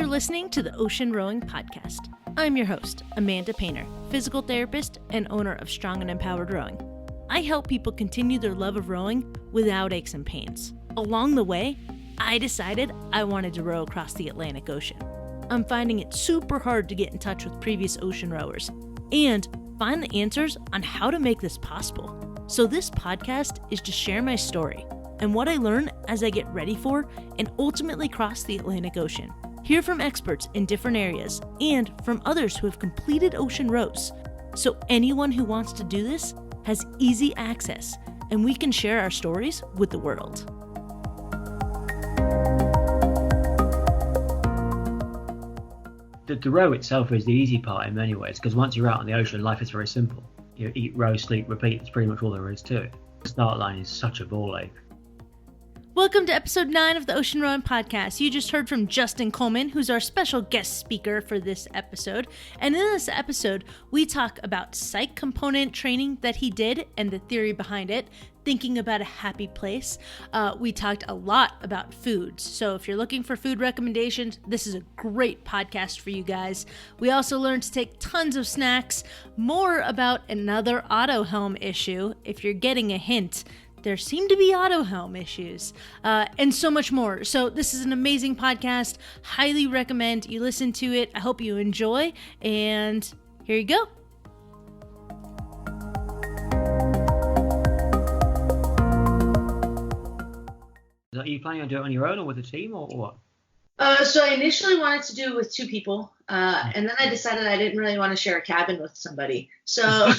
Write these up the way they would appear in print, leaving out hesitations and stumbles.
listening to the Ocean Rowing Podcast. I'm your host, Amanda Painter, physical therapist and owner of Strong and Empowered Rowing. I help people continue their love of rowing without aches and pains. Along the way, I decided I wanted to row across the Atlantic Ocean. I'm finding it super hard to get in touch with previous ocean rowers and find the answers on how to make this possible. So this podcast is to share my story and what I learn as I get ready for and ultimately cross the Atlantic Ocean. Hear from experts in different areas and from others who have completed ocean rows. So anyone who wants to do this has easy access and we can share our stories with the world. The row itself is the easy part in many ways, because once you're out on the ocean, life is very simple. You eat, row, sleep, repeat. That's pretty much all there is to it. The start line is such a ball ache. Welcome to episode 9 of the Ocean Rowing Podcast. You just heard from Justin Coleman, who's our special guest speaker for this episode. And in this episode, we talk about psych component training that he did and the theory behind it, thinking about a happy place. We talked a lot about foods. So if you're looking for food recommendations, this is a great podcast for you guys. We also learned to take tons of snacks, more about another auto helm issue. If you're getting a hint, there seem to be auto helm issues, and so much more. So this is an amazing podcast. Highly recommend you listen to it. I hope you enjoy, and here you go. Are you planning on doing it on your own or with a team or what? So I initially wanted to do it with 2 people, and then I decided I didn't really want to share a cabin with somebody. So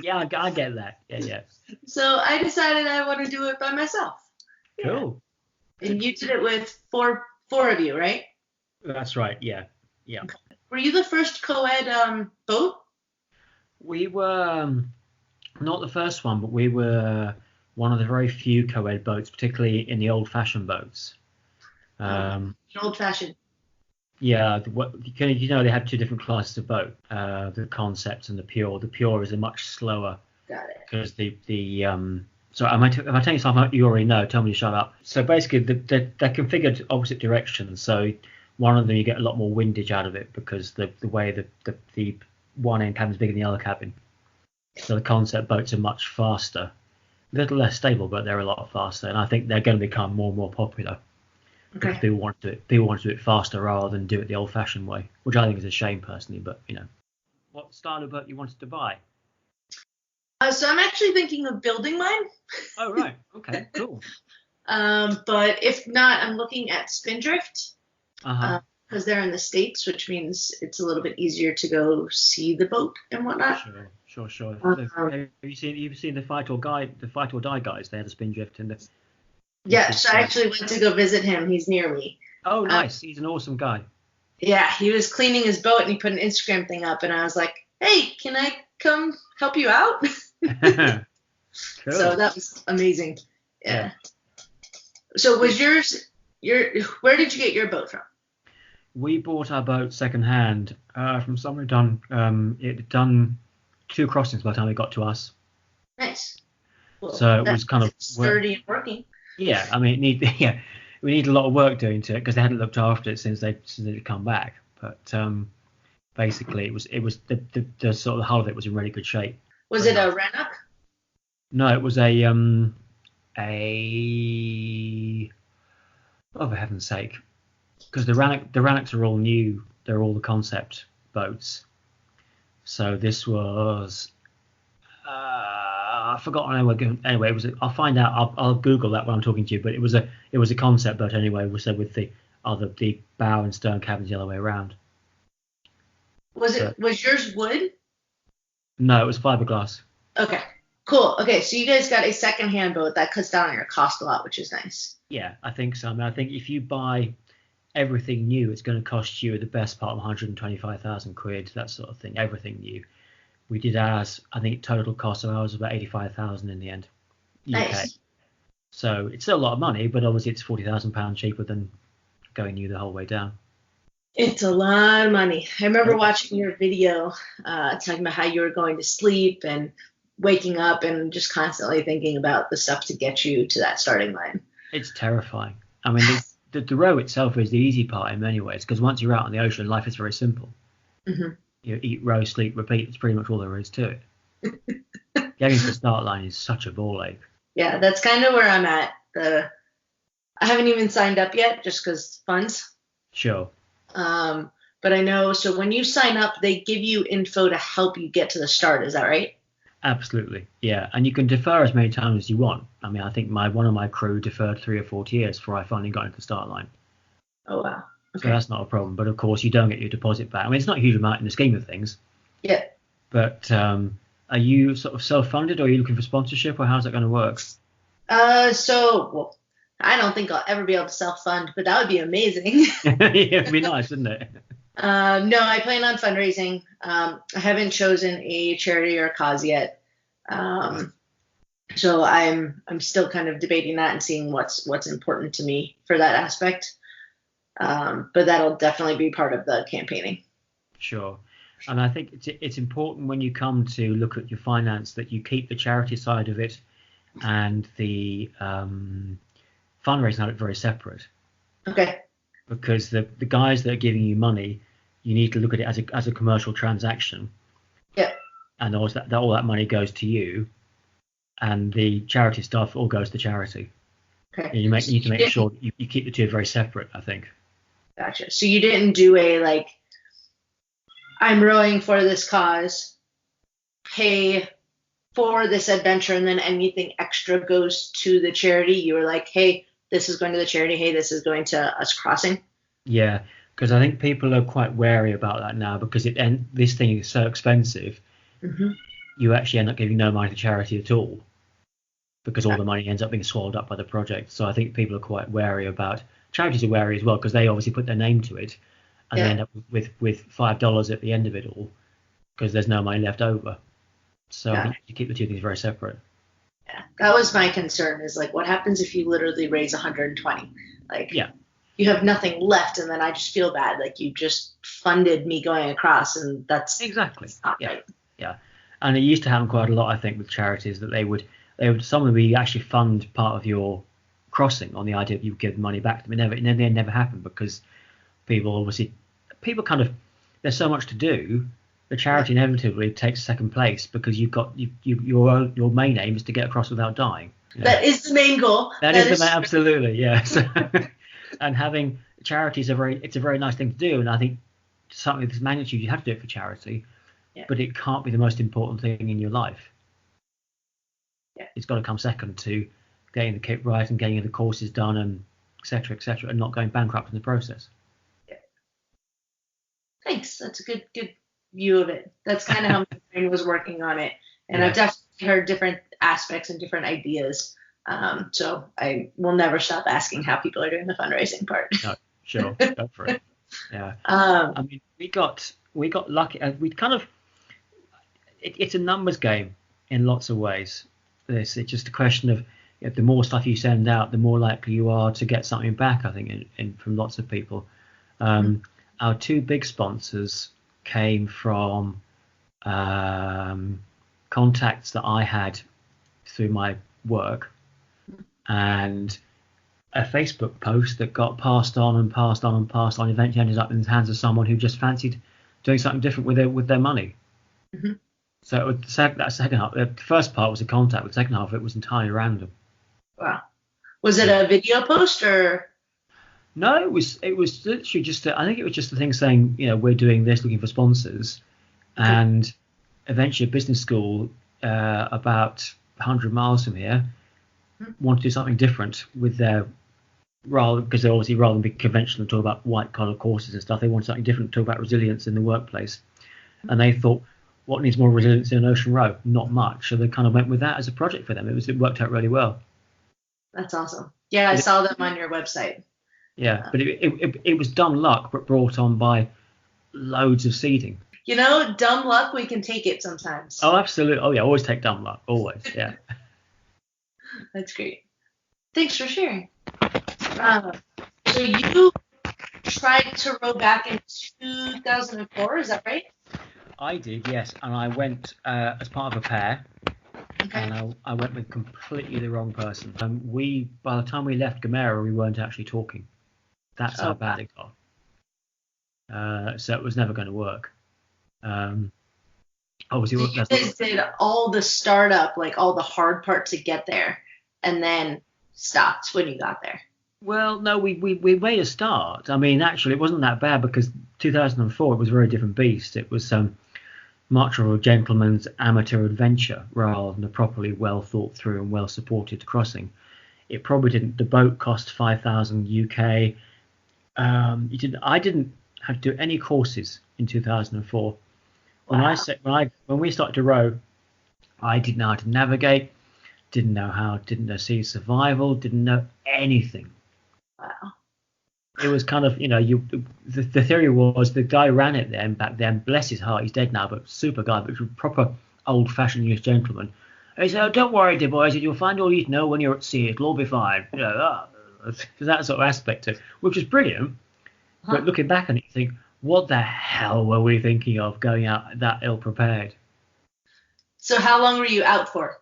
Yeah, I get that. Yeah. So I decided I want to do it by myself. Cool. Yeah. And you did it with four of you, right? That's right. Yeah. Were you the first co-ed boat? We were not the first one, but we were one of the very few co-ed boats, particularly in the old-fashioned boats. Old-fashioned. Yeah, you know they have 2 different classes of boat, the concept and the pure. The pure is a much slower. Got it. Because so am I telling you something you already know? Tell me to shut up. So basically, they're configured opposite directions. So one of them you get a lot more windage out of it because the way the one end cabin is bigger than the other cabin. So the concept boats are much faster, a little less stable, but they're a lot faster. And I think they're going to become more and more popular. Okay. Because people want to do it faster rather than do it the old-fashioned way, which I think is a shame personally. But what style of boat you wanted to buy? So I'm actually thinking of building mine. Oh right, okay, cool. But if not, I'm looking at Spindrift. Uh-huh. They're in the States, which means it's a little bit easier to go see the boat and whatnot. Sure. Have you seen the Fight or Die guys? They had a Spindrift in the. Yeah, so I actually went to go visit him. He's near me. Oh, nice. He's an awesome guy. Yeah, he was cleaning his boat and he put an Instagram thing up, and I was like, "Hey, can I come help you out?" Cool. So that was amazing. Yeah. So was where did you get your boat from? We bought our boat secondhand from somewhere done 2 crossings by the time it got to us. Nice. Well, so it was kind of sturdy and working. Yeah, I mean, we need a lot of work doing to it because they hadn't looked after it since they'd come back. But basically, it was the sort of the hull of it was in really good shape. Was it a Rennock? No, it was a oh, for heaven's sake, because the Rannocks are all new. They're all the concept boats. So this was. I've forgotten anyway. It was. I'll find out. I'll Google that when I'm talking to you. But it was a concept boat anyway. With the bow and stern cabins the other way around. Was yours wood? No, it was fiberglass. Okay, cool. Okay, so you guys got a secondhand boat that cuts down on your cost a lot, which is nice. Yeah, I think so. I mean, I think if you buy everything new, it's going to cost you the best part of 125,000 quid, that sort of thing. Everything new. We did ours. I think total cost of ours was about 85,000 in the end. UK. Nice. So it's still a lot of money, but obviously it's £40,000 cheaper than going new the whole way down. It's a lot of money. I remember watching your video talking about how you were going to sleep and waking up and just constantly thinking about the stuff to get you to that starting line. It's terrifying. I mean, the row itself is the easy part in many ways, because once you're out on the ocean, life is very simple. Hmm. You eat, row, sleep, repeat. It's pretty much all there is to it. Getting to the start line is such a ball ache. Yeah, that's kind of where I'm at. I haven't even signed up yet, just because funds. Sure. But I know, so when you sign up, they give you info to help you get to the start. Is that right? Absolutely, yeah. And you can defer as many times as you want. I mean, I think one of my crew deferred 3 or 4 years before I finally got into the start line. Oh, wow. So Okay. that's not a problem. But of course, you don't get your deposit back. I mean, it's not a huge amount in the scheme of things. Yeah. But are you sort of self-funded, or are you looking for sponsorship, or how's that going to work? Well, I don't think I'll ever be able to self-fund, but that would be amazing. Yeah, it'd be nice, wouldn't it? No, I plan on fundraising. I haven't chosen a charity or a cause yet. So I'm still kind of debating that and seeing what's important to me for that aspect. But that'll definitely be part of the campaigning. Sure. And I think it's important when you come to look at your finance that you keep the charity side of it and the fundraising of it very separate. Okay. Because the guys that are giving you money, you need to look at it as a commercial transaction. Yeah. And all that money goes to you, and the charity stuff all goes to charity. Okay. And you need to make sure you keep the two very separate, I think. Gotcha. So you didn't do I'm rowing for this cause, pay for this adventure, and then anything extra goes to the charity. You were like, hey, this is going to the charity. Hey, this is going to us crossing. Yeah, because I think people are quite wary about that now, because this thing is so expensive. Mm-hmm. You actually end up giving no money to charity at all, because all the money ends up being swallowed up by the project. So I think people are quite wary about. Charities are wary as well, because they obviously put their name to it, and they end up with $5 at the end of it all, because there's no money left over. So I think you keep the two things very separate. Yeah, that was my concern. Is what happens if you literally raise 120? You have nothing left, and then I just feel bad. You just funded me going across, and that's exactly not yeah. right. Yeah, and it used to happen quite a lot, I think, with charities, that they would some of them actually fund part of your crossing on the idea that you would give money back to them. It never happened, because people kind of, there's so much to do. The charity inevitably takes second place, because you've got your main aim is to get across without dying. That is the main goal. That is the main, absolutely, yeah. So, and having charities it's a very nice thing to do, and I think something of this magnitude you have to do it for charity, but it can't be the most important thing in your life. Yeah. It's got to come second to getting the kit right and getting the courses done, and etc., and not going bankrupt in the process. Yeah. Thanks. That's a good view of it. That's kind of how my brain was working on it, and I've definitely heard different aspects and different ideas. So I will never stop asking how people are doing the fundraising part. No, sure, go for it. Yeah. I mean, we got lucky. It's a numbers game in lots of ways. It's just a question of, the more stuff you send out, the more likely you are to get something back, I think, from lots of people. Our two big sponsors came from contacts that I had through my work, and a Facebook post that got passed on, eventually ended up in the hands of someone who just fancied doing something different with their money. Mm-hmm. So that second half, the first part was a contact, the second half of it was entirely random. Wow. Was it a video post or? No, it was literally just I think it was just the thing saying, we're doing this, looking for sponsors, and eventually a business school about 100 miles from here want to do something different with their, because they obviously, rather than be conventional and talk about white collar courses and stuff, they want something different, to talk about resilience in the workplace. And they thought, what needs more resilience in an ocean row? Not much. So they kind of went with that as a project for them. It worked out really well. That's awesome. Yeah, I saw them on your website. Yeah, but it was dumb luck, but brought on by loads of seeding. Dumb luck, we can take it sometimes. Oh, absolutely. Oh, yeah, always take dumb luck. Always, yeah. That's great. Thanks for sharing. So you tried to row back in 2004, is that right? I did, yes. And I went as part of a pair. Okay. And I went with completely the wrong person. By the time we left Gamera, we weren't actually talking. That's how bad it got. So it was never going to work. Obviously, So you guys did all the startup, like all the hard part to get there, and then stopped when you got there. well, no, we made a start. I mean, actually, it wasn't that bad because 2004 it was a very different beast. It was much of a gentleman's amateur adventure rather than a properly well thought through and well supported crossing. It probably didn't. The boat cost 5,000 UK. I didn't have to do any courses in 2004. Wow. When we started to row, I didn't know how to navigate, didn't know sea survival, didn't know anything. Wow. It was kind of, the theory was the guy who ran it then back then, bless his heart, he's dead now, but super guy, but proper old fashioned English gentleman. And he said, "Oh, don't worry, dear boys, you'll find all you need to know when you're at sea, it'll all be fine." That sort of aspect to it, which is brilliant. But looking back on it, you think, what the hell were we thinking of going out that ill prepared? So how long were you out for?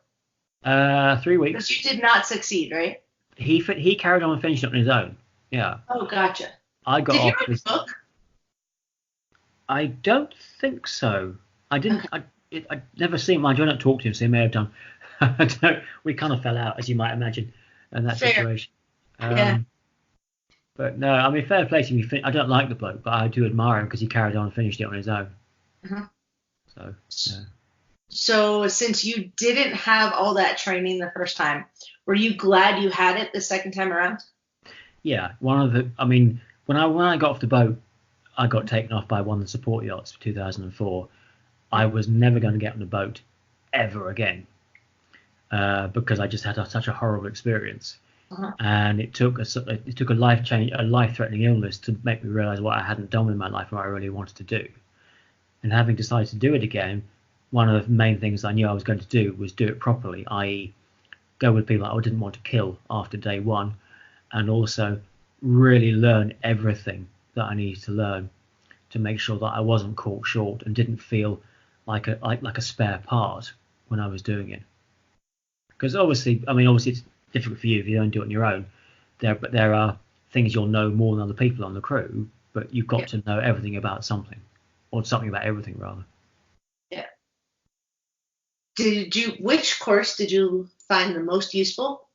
3 weeks. Because you did not succeed, right? He carried on and finished it on his own. Yeah. Oh, gotcha. I got Did you off. write a book? I don't think so. I didn't. I'd never seen him. I don't talk to him, so he may have done. We kind of fell out, as you might imagine, in that Fair. situation. Yeah. But no, I mean, fair play to him. I don't like the bloke, but I do admire him because he carried on and finished it on his own. Uh-huh. So, yeah. So since you didn't have all that training the first time, were you glad you had it the second time around? Yeah, when I got off the boat, I got taken off by one of the support yachts for 2004. I was never going to get on the boat ever again because I just had such a horrible experience. Uh-huh. And it took a life-threatening illness to make me realize what I hadn't done with my life and what I really wanted to do. And having decided to do it again, one of the main things I knew I was going to do was do it properly, i.e. go with people I didn't want to kill after day one, and also really learn everything that I needed to learn to make sure that I wasn't caught short and didn't feel like a spare part when I was doing it. Because obviously it's difficult for you if you don't do it on your own. But there are things you'll know more than other people on the crew, but you've got to know everything about something, or something about everything rather. Yeah. Which course did you find the most useful?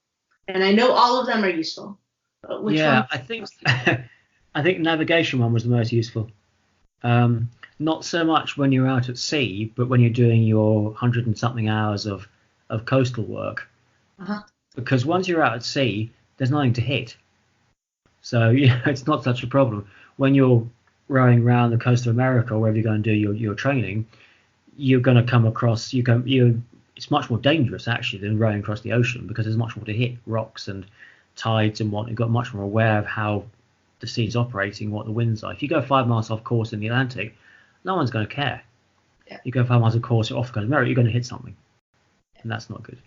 And I know all of them are useful. But which one? I think navigation one was the most useful. Not so much when you're out at sea, but when you're doing your 100 and something hours of coastal work. Uh-huh. Because once you're out at sea, there's nothing to hit. So it's not such a problem. When you're rowing around the coast of America or wherever you're going to do your training, you're going to come across it's much more dangerous actually than rowing across the ocean because there's much more to hit, rocks and tides and what. You've got much more aware of how the sea's operating, what the winds are. If you go 5 miles off course in the Atlantic, no one's going to care. Yeah. You go 5 miles off course off the coast of America, you're going to hit something, and that's not good.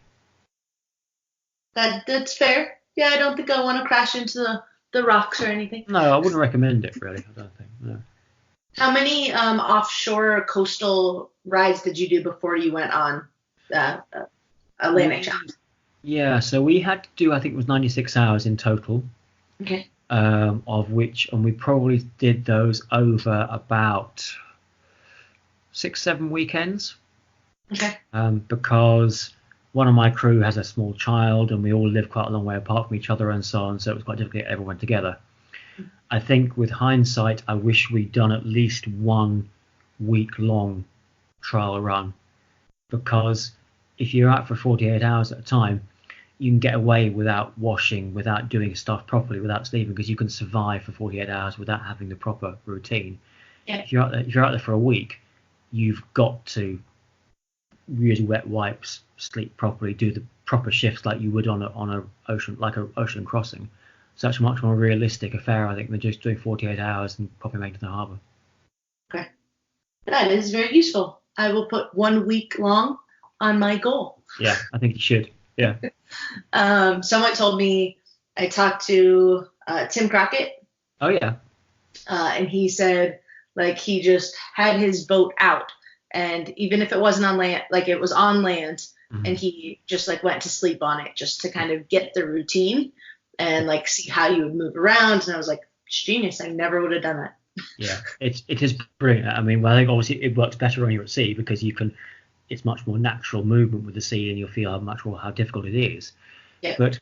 That's fair. Yeah, I don't think I want to crash into the rocks or anything. No, I wouldn't recommend it really. I don't think. No. How many offshore coastal rides did you do before you went on Atlantic Shop? Yeah, so we had to do, I think it was 96 hours in total. Okay. Of which, and we probably did those over about 6-7 weekends. Okay. Because one of my crew has a small child and we all live quite a long way apart from each other and so on, so it was quite difficult to get everyone together. I think with hindsight, I wish we'd done at least 1 week-long trial run, because if you're out for 48 hours at a time, you can get away without washing, without doing stuff properly, without sleeping, because you can survive for 48 hours without having the proper routine. Yeah. If you're out there for a week, you've got to use wet wipes, sleep properly, do the proper shifts like you would on a ocean crossing. So it's a much more realistic affair, I think, than just doing 48 hours and popping back to the harbour. Okay. That is very useful. I will put 1 week long on my goal. Yeah, I think you should. Yeah. Someone told me, I talked to Tim Crockett. Oh, yeah. And he said, like, he just had his boat out. And even if it wasn't on land, like it was on land, mm-hmm. and he just like went to sleep on it just to kind of get the routine and like see how you would move around. And I was like, it's genius. I never would have done that. Yeah, it is brilliant. I mean, well, I think obviously it works better when you're at sea because it's much more natural movement with the sea, and you'll feel how difficult it is. Yeah. But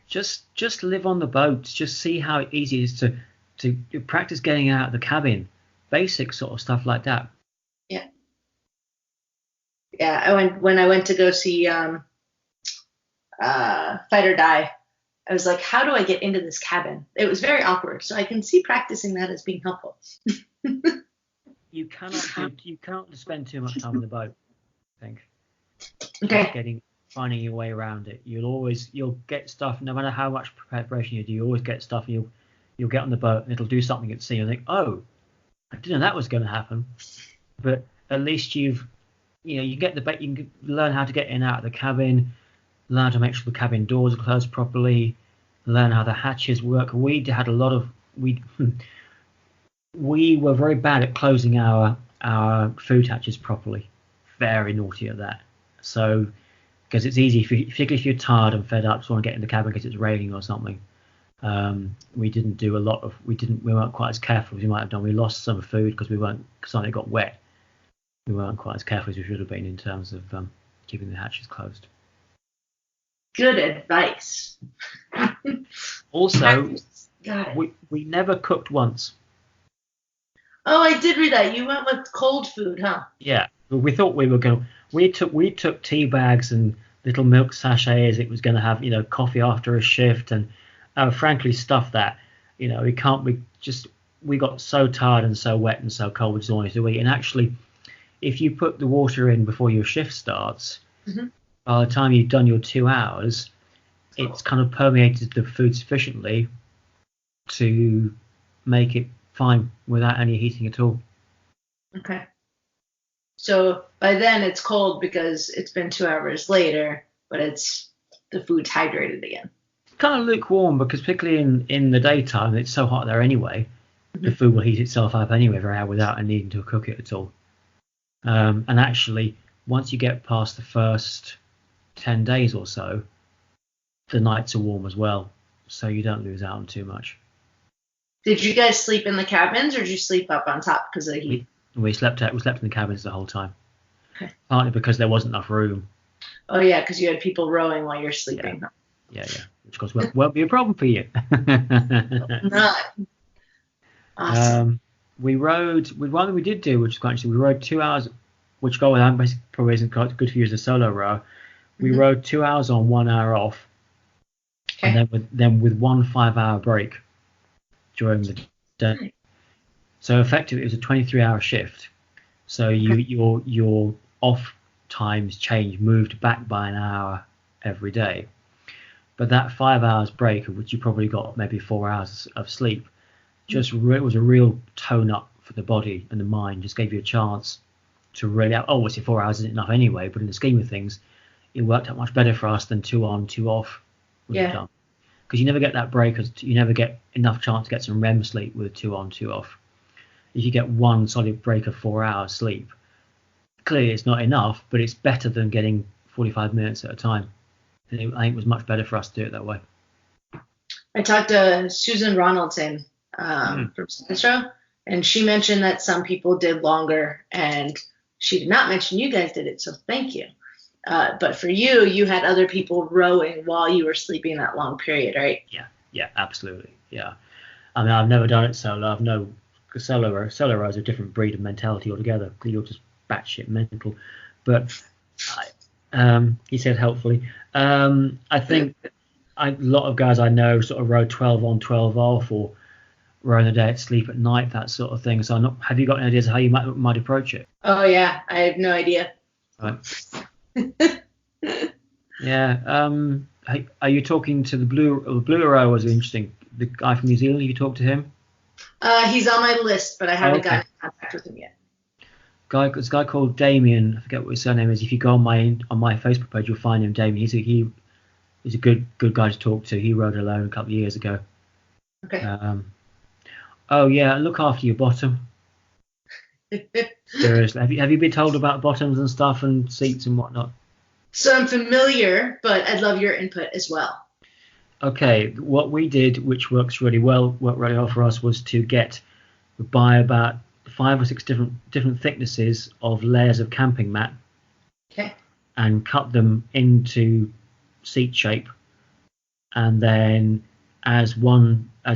just live on the boat. Just see how easy it is to practice getting out of the cabin, basic sort of stuff like that. Yeah. Yeah. When I went to go see Fight or Die. I was like, how do I get into this cabin? It was very awkward. So I can see practicing that as being helpful. You cannot spend too much time on the boat, I think. Okay. Finding your way around it. You'll get stuff, no matter how much preparation you do, you always get stuff, and you'll get on the boat and it'll do something at sea. You'll think, oh, I didn't know that was going to happen. But at least you get the you can learn how to get in and out of the cabin, learn to make sure the cabin doors are closed properly, learn how the hatches work. We were very bad at closing our food hatches properly. Very naughty at that. So, because it's easy, particularly if you're tired and fed up, just want to get in the cabin because it's raining or something. We weren't quite as careful as we might have done. We lost some food because it got wet. We weren't quite as careful as we should have been in terms of keeping the hatches closed. Good advice. Also, Got it. we never cooked once. Oh, I did read that. You went with cold food, huh? Yeah, we thought we were going. We took tea bags and little milk sachets. It was going to have coffee after a shift, and frankly stuff that we got so tired and so wet and so cold we just wanted to eat. And actually, if you put the water in before your shift starts, mm-hmm. by the time you've done your 2 hours, it's kind of permeated the food sufficiently to make it fine without any heating at all. Okay. So by then it's cold because it's been 2 hours later, but the food's hydrated again. Kind of lukewarm because particularly in the daytime, it's so hot there anyway, mm-hmm. the food will heat itself up anyway without needing to cook it at all. And actually, once you get past the first 10 days or so, the nights are warm as well, so you don't lose out on too much. Did you guys sleep in the cabins, or did you sleep up on top because of the heat? We slept in the cabins the whole time. Okay. Partly because there wasn't enough room. Oh yeah, because you had people rowing while you're sleeping. Yeah. Which of course won't be a problem for you. Not. Awesome. One thing we did do, which is quite interesting, we rowed 2 hours, which probably isn't quite good for you as a solo rower. We mm-hmm. rowed 2 hours on, 1 hour off, okay. and then with 1 5-hour break during the day. So effectively, it was a 23-hour shift. So your off times moved back by an hour every day. But that 5 hours break, of which you probably got maybe 4 hours of sleep, it was a real tone up for the body and the mind. Just gave you a chance to really. Obviously, 4 hours isn't enough anyway. But in the scheme of things, it worked out much better for us than 2 on, 2 off would have done. Because you never get that break, you never get enough chance to get some REM sleep with 2 on, 2 off. If you get one solid break of 4 hours sleep, clearly it's not enough, but it's better than getting 45 minutes at a time. And I think it was much better for us to do it that way. I talked to Susan Ronaldson from Centro, and she mentioned that some people did longer, and she did not mention you guys did it, so thank you. But for you had other people rowing while you were sleeping that long period, right? Yeah, absolutely. Yeah. I mean, I've never done it solo. Solo rowers are a different breed of mentality altogether. You're just batshit mental. But he said helpfully. I think a lot of guys I know sort of row 12 on, 12 off, or row in the day, sleep at night, that sort of thing. So have you got any ideas of how you might approach it? Oh yeah, I have no idea. Right. Yeah. Are you talking to the blue row? Was interesting. The guy from New Zealand. Have you talked to him? He's on my list, but I haven't gotten in contact with him yet. There's a guy called Damien. I forget what his surname is. If you go on my Facebook page, you'll find him. Damien. He's a good guy to talk to. He rowed alone a couple of years ago. Okay. Oh yeah, look after your bottom. Seriously, have you been told about bottoms and stuff and seats and whatnot? So I'm familiar, but I'd love your input as well. Okay, what we did, which worked really well for us, was to buy about 5 or 6 different thicknesses of layers of camping mat Okay. and cut them into seat shape, and then as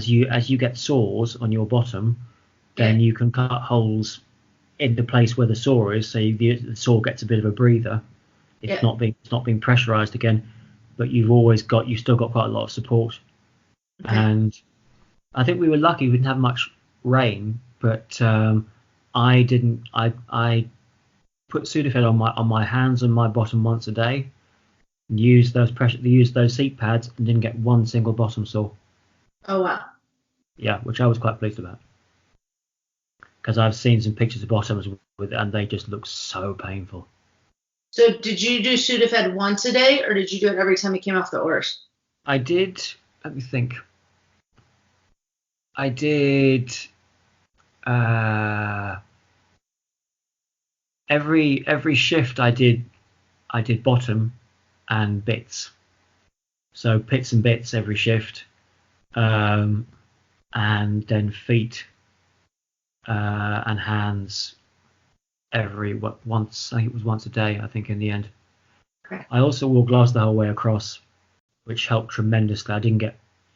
you get sores on your bottom, then Yeah. you can cut holes in the place where the sore is, so the sore gets a bit of a breather. Yeah. It's not being pressurized again, but you've still got quite a lot of support. Okay. And I think we were lucky we didn't have much rain, but I didn't. I put Sudafed on my hands and my bottom once a day, and used those seat pads, and didn't get one single bottom sore. Oh wow. Yeah, which I was quite pleased about, because I've seen some pictures of bottoms and they just look so painful. So did you do Sudafed once a day, or did you do it every time you came off the oars? I did. Let me think. I did. Uh, every shift I did bottom and bits. So pits and bits every shift, and then feet and hands once. I think it was once a day. I think in the end. Okay. I also wore gloves the whole way across, which helped tremendously.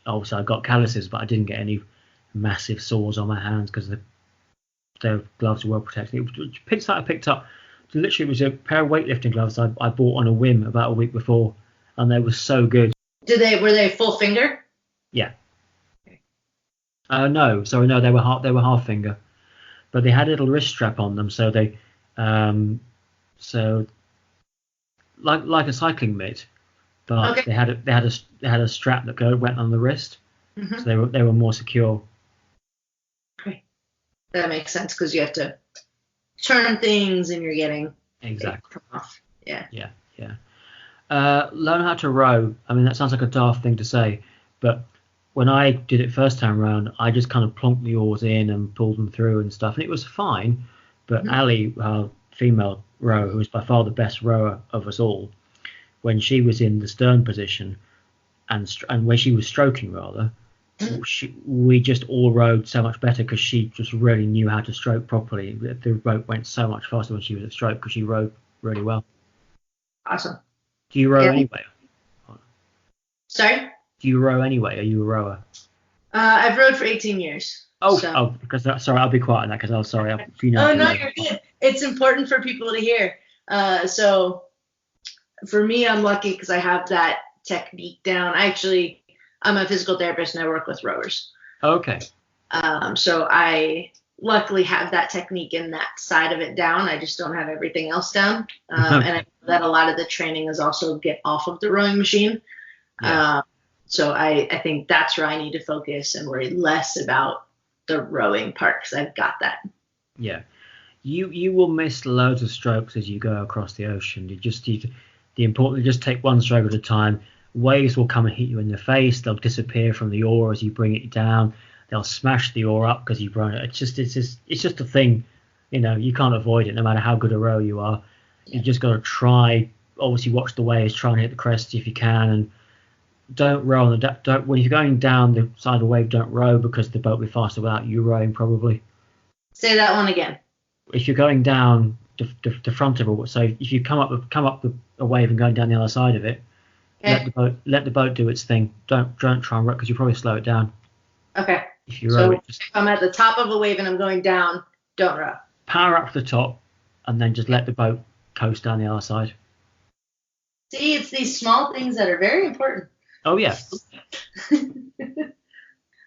Obviously I got calluses, but I didn't get any massive sores on my hands because the gloves were well protected. Pits that I picked up, so literally it was a pair of weightlifting gloves I bought on a whim about a week before, and they were so good. Were they full finger? Yeah. No, sorry, no, they were half finger, but they had a little wrist strap on them, so so like a cycling mitt, but Okay. they had a strap that went on the wrist, Mm-hmm. so they were more secure. Okay. That makes sense because you have to turn things and you're getting Exactly. off. Yeah. Yeah. Learn how to row. I mean, that sounds like a daft thing to say, but when I did it first time around, I just kind of plonked the oars in and pulled them through and stuff, and it was fine. But Mhm. Ali, our female rower, who was by far the best rower of us all, when she was in the stern position and when she was stroking rather, we just all rowed so much better because she just really knew how to stroke properly. The boat went so much faster when she was at stroke because she rowed really well. Awesome. Do you row Yeah. anyway? Sorry? Do you row anyway? Are you a rower? I've rowed for 18 years. Because sorry, I'll be quiet on that because sorry. No, you're good. It's important for people to hear. So for me, I'm lucky because I have that technique down. I'm a physical therapist and I work with rowers. Okay. So I luckily have that technique and that side of it down. I just don't have everything else down. And I know that a lot of the training is also get off of the rowing machine. Yeah. So I think that's where I need to focus and worry less about the rowing part because I've got that. Yeah. You will miss loads of strokes as you go across the ocean. Just take one stroke at a time. Waves will come and hit you in the face. They'll disappear from the oar as you bring it down. They'll smash the oar up because you've run it. It's just a thing. You can't avoid it no matter how good a rower you are. Yeah. You just got to try. Obviously, watch the waves. Try and hit the crest if you can, and don't row on the when you're going down the side of the wave. Don't row because the boat will be faster without you rowing probably. Say that one again. If you're going down the front of it, so if you come up a wave and going down the other side of it, Okay. let the boat do its thing. Don't try and row because you'll probably slow it down. Okay. If you row it, just if I'm at the top of a wave and I'm going down, don't row. power up to the top, and then just let the boat coast down the other side. See, it's these small things that are very important. Oh yeah.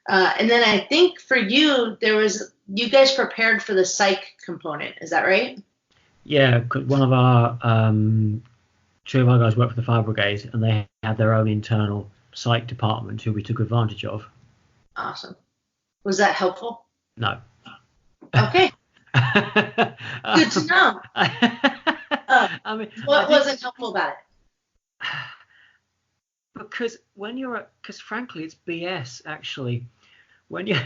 And then I think for you, you guys prepared for the psych component. Is that right? Yeah, 'cause one of our two of our guys worked for the fire brigade, and they had their own internal psych department who we took advantage of. Awesome. Was that helpful? No. Okay. Good to know. I mean, What wasn't helpful about it? Because frankly, it's BS actually. When you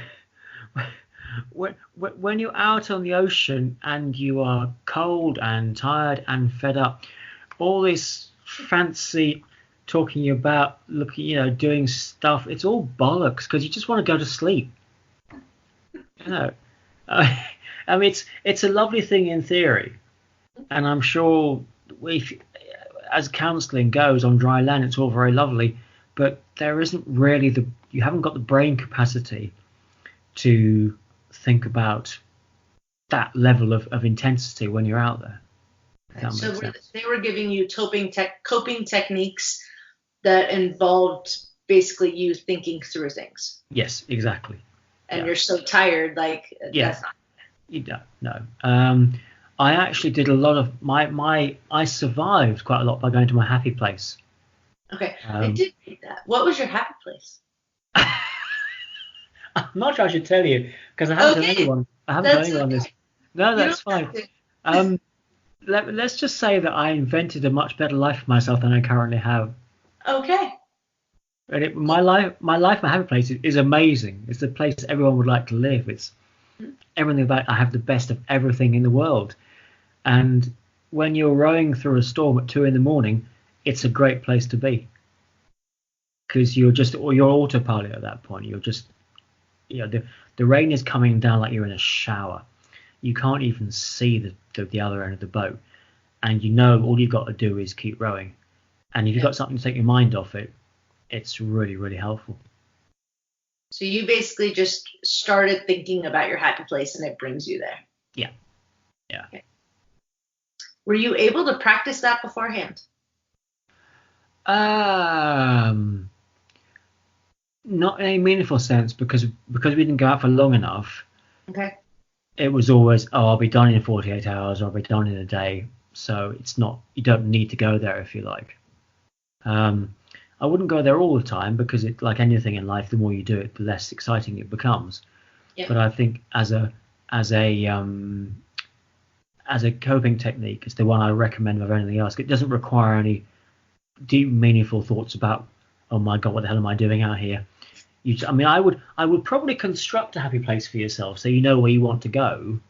when you're out on the ocean and you are cold and tired and fed up, all this fancy talking about doing stuff. It's all bollocks because you just want to go to sleep. You know, I mean, it's a lovely thing in theory, and I'm sure as counselling goes on dry land, it's all very lovely, but there isn't really you haven't got the brain capacity to think about that level of intensity when you're out there. So they were giving you coping techniques that involved basically you thinking through things. Yes, exactly. And you're so tired, like that's not. You don't. No. I actually did a lot of I survived quite a lot by going to my happy place. Okay, I did read that. What was your happy place? I'm not sure I should tell you because I haven't told anyone. I haven't told anyone this. No, that's fine. Let's just say that I invented a much better life for myself than I currently have. Okay. And my happy place is amazing. It's the place everyone would like to live. It's everything about. I have the best of everything in the world. And when you're rowing through a storm at 2 a.m, it's a great place to be. Because you're autopilot at that point. You're just, the rain is coming down like you're in a shower. You can't even see the other end of the boat. And all you've got to do is keep rowing. And if you've got something to take your mind off it, it's really, really helpful. So you basically just started thinking about your happy place and it brings you there. Yeah. Yeah. Okay. Were you able to practice that beforehand? Not in a meaningful sense because we didn't go out for long enough. Okay. It was always, I'll be done in 48 hours, or I'll be done in a day. So it's not, you don't need to go there if you like. I wouldn't go there all the time because it's like anything in life, the more you do it, the less exciting it becomes. Yeah. But I think as a coping technique, it's the one I recommend over anything else. It doesn't require any deep, meaningful thoughts about, oh my God, what the hell am I doing out here? I would probably construct a happy place for yourself so you know where you want to go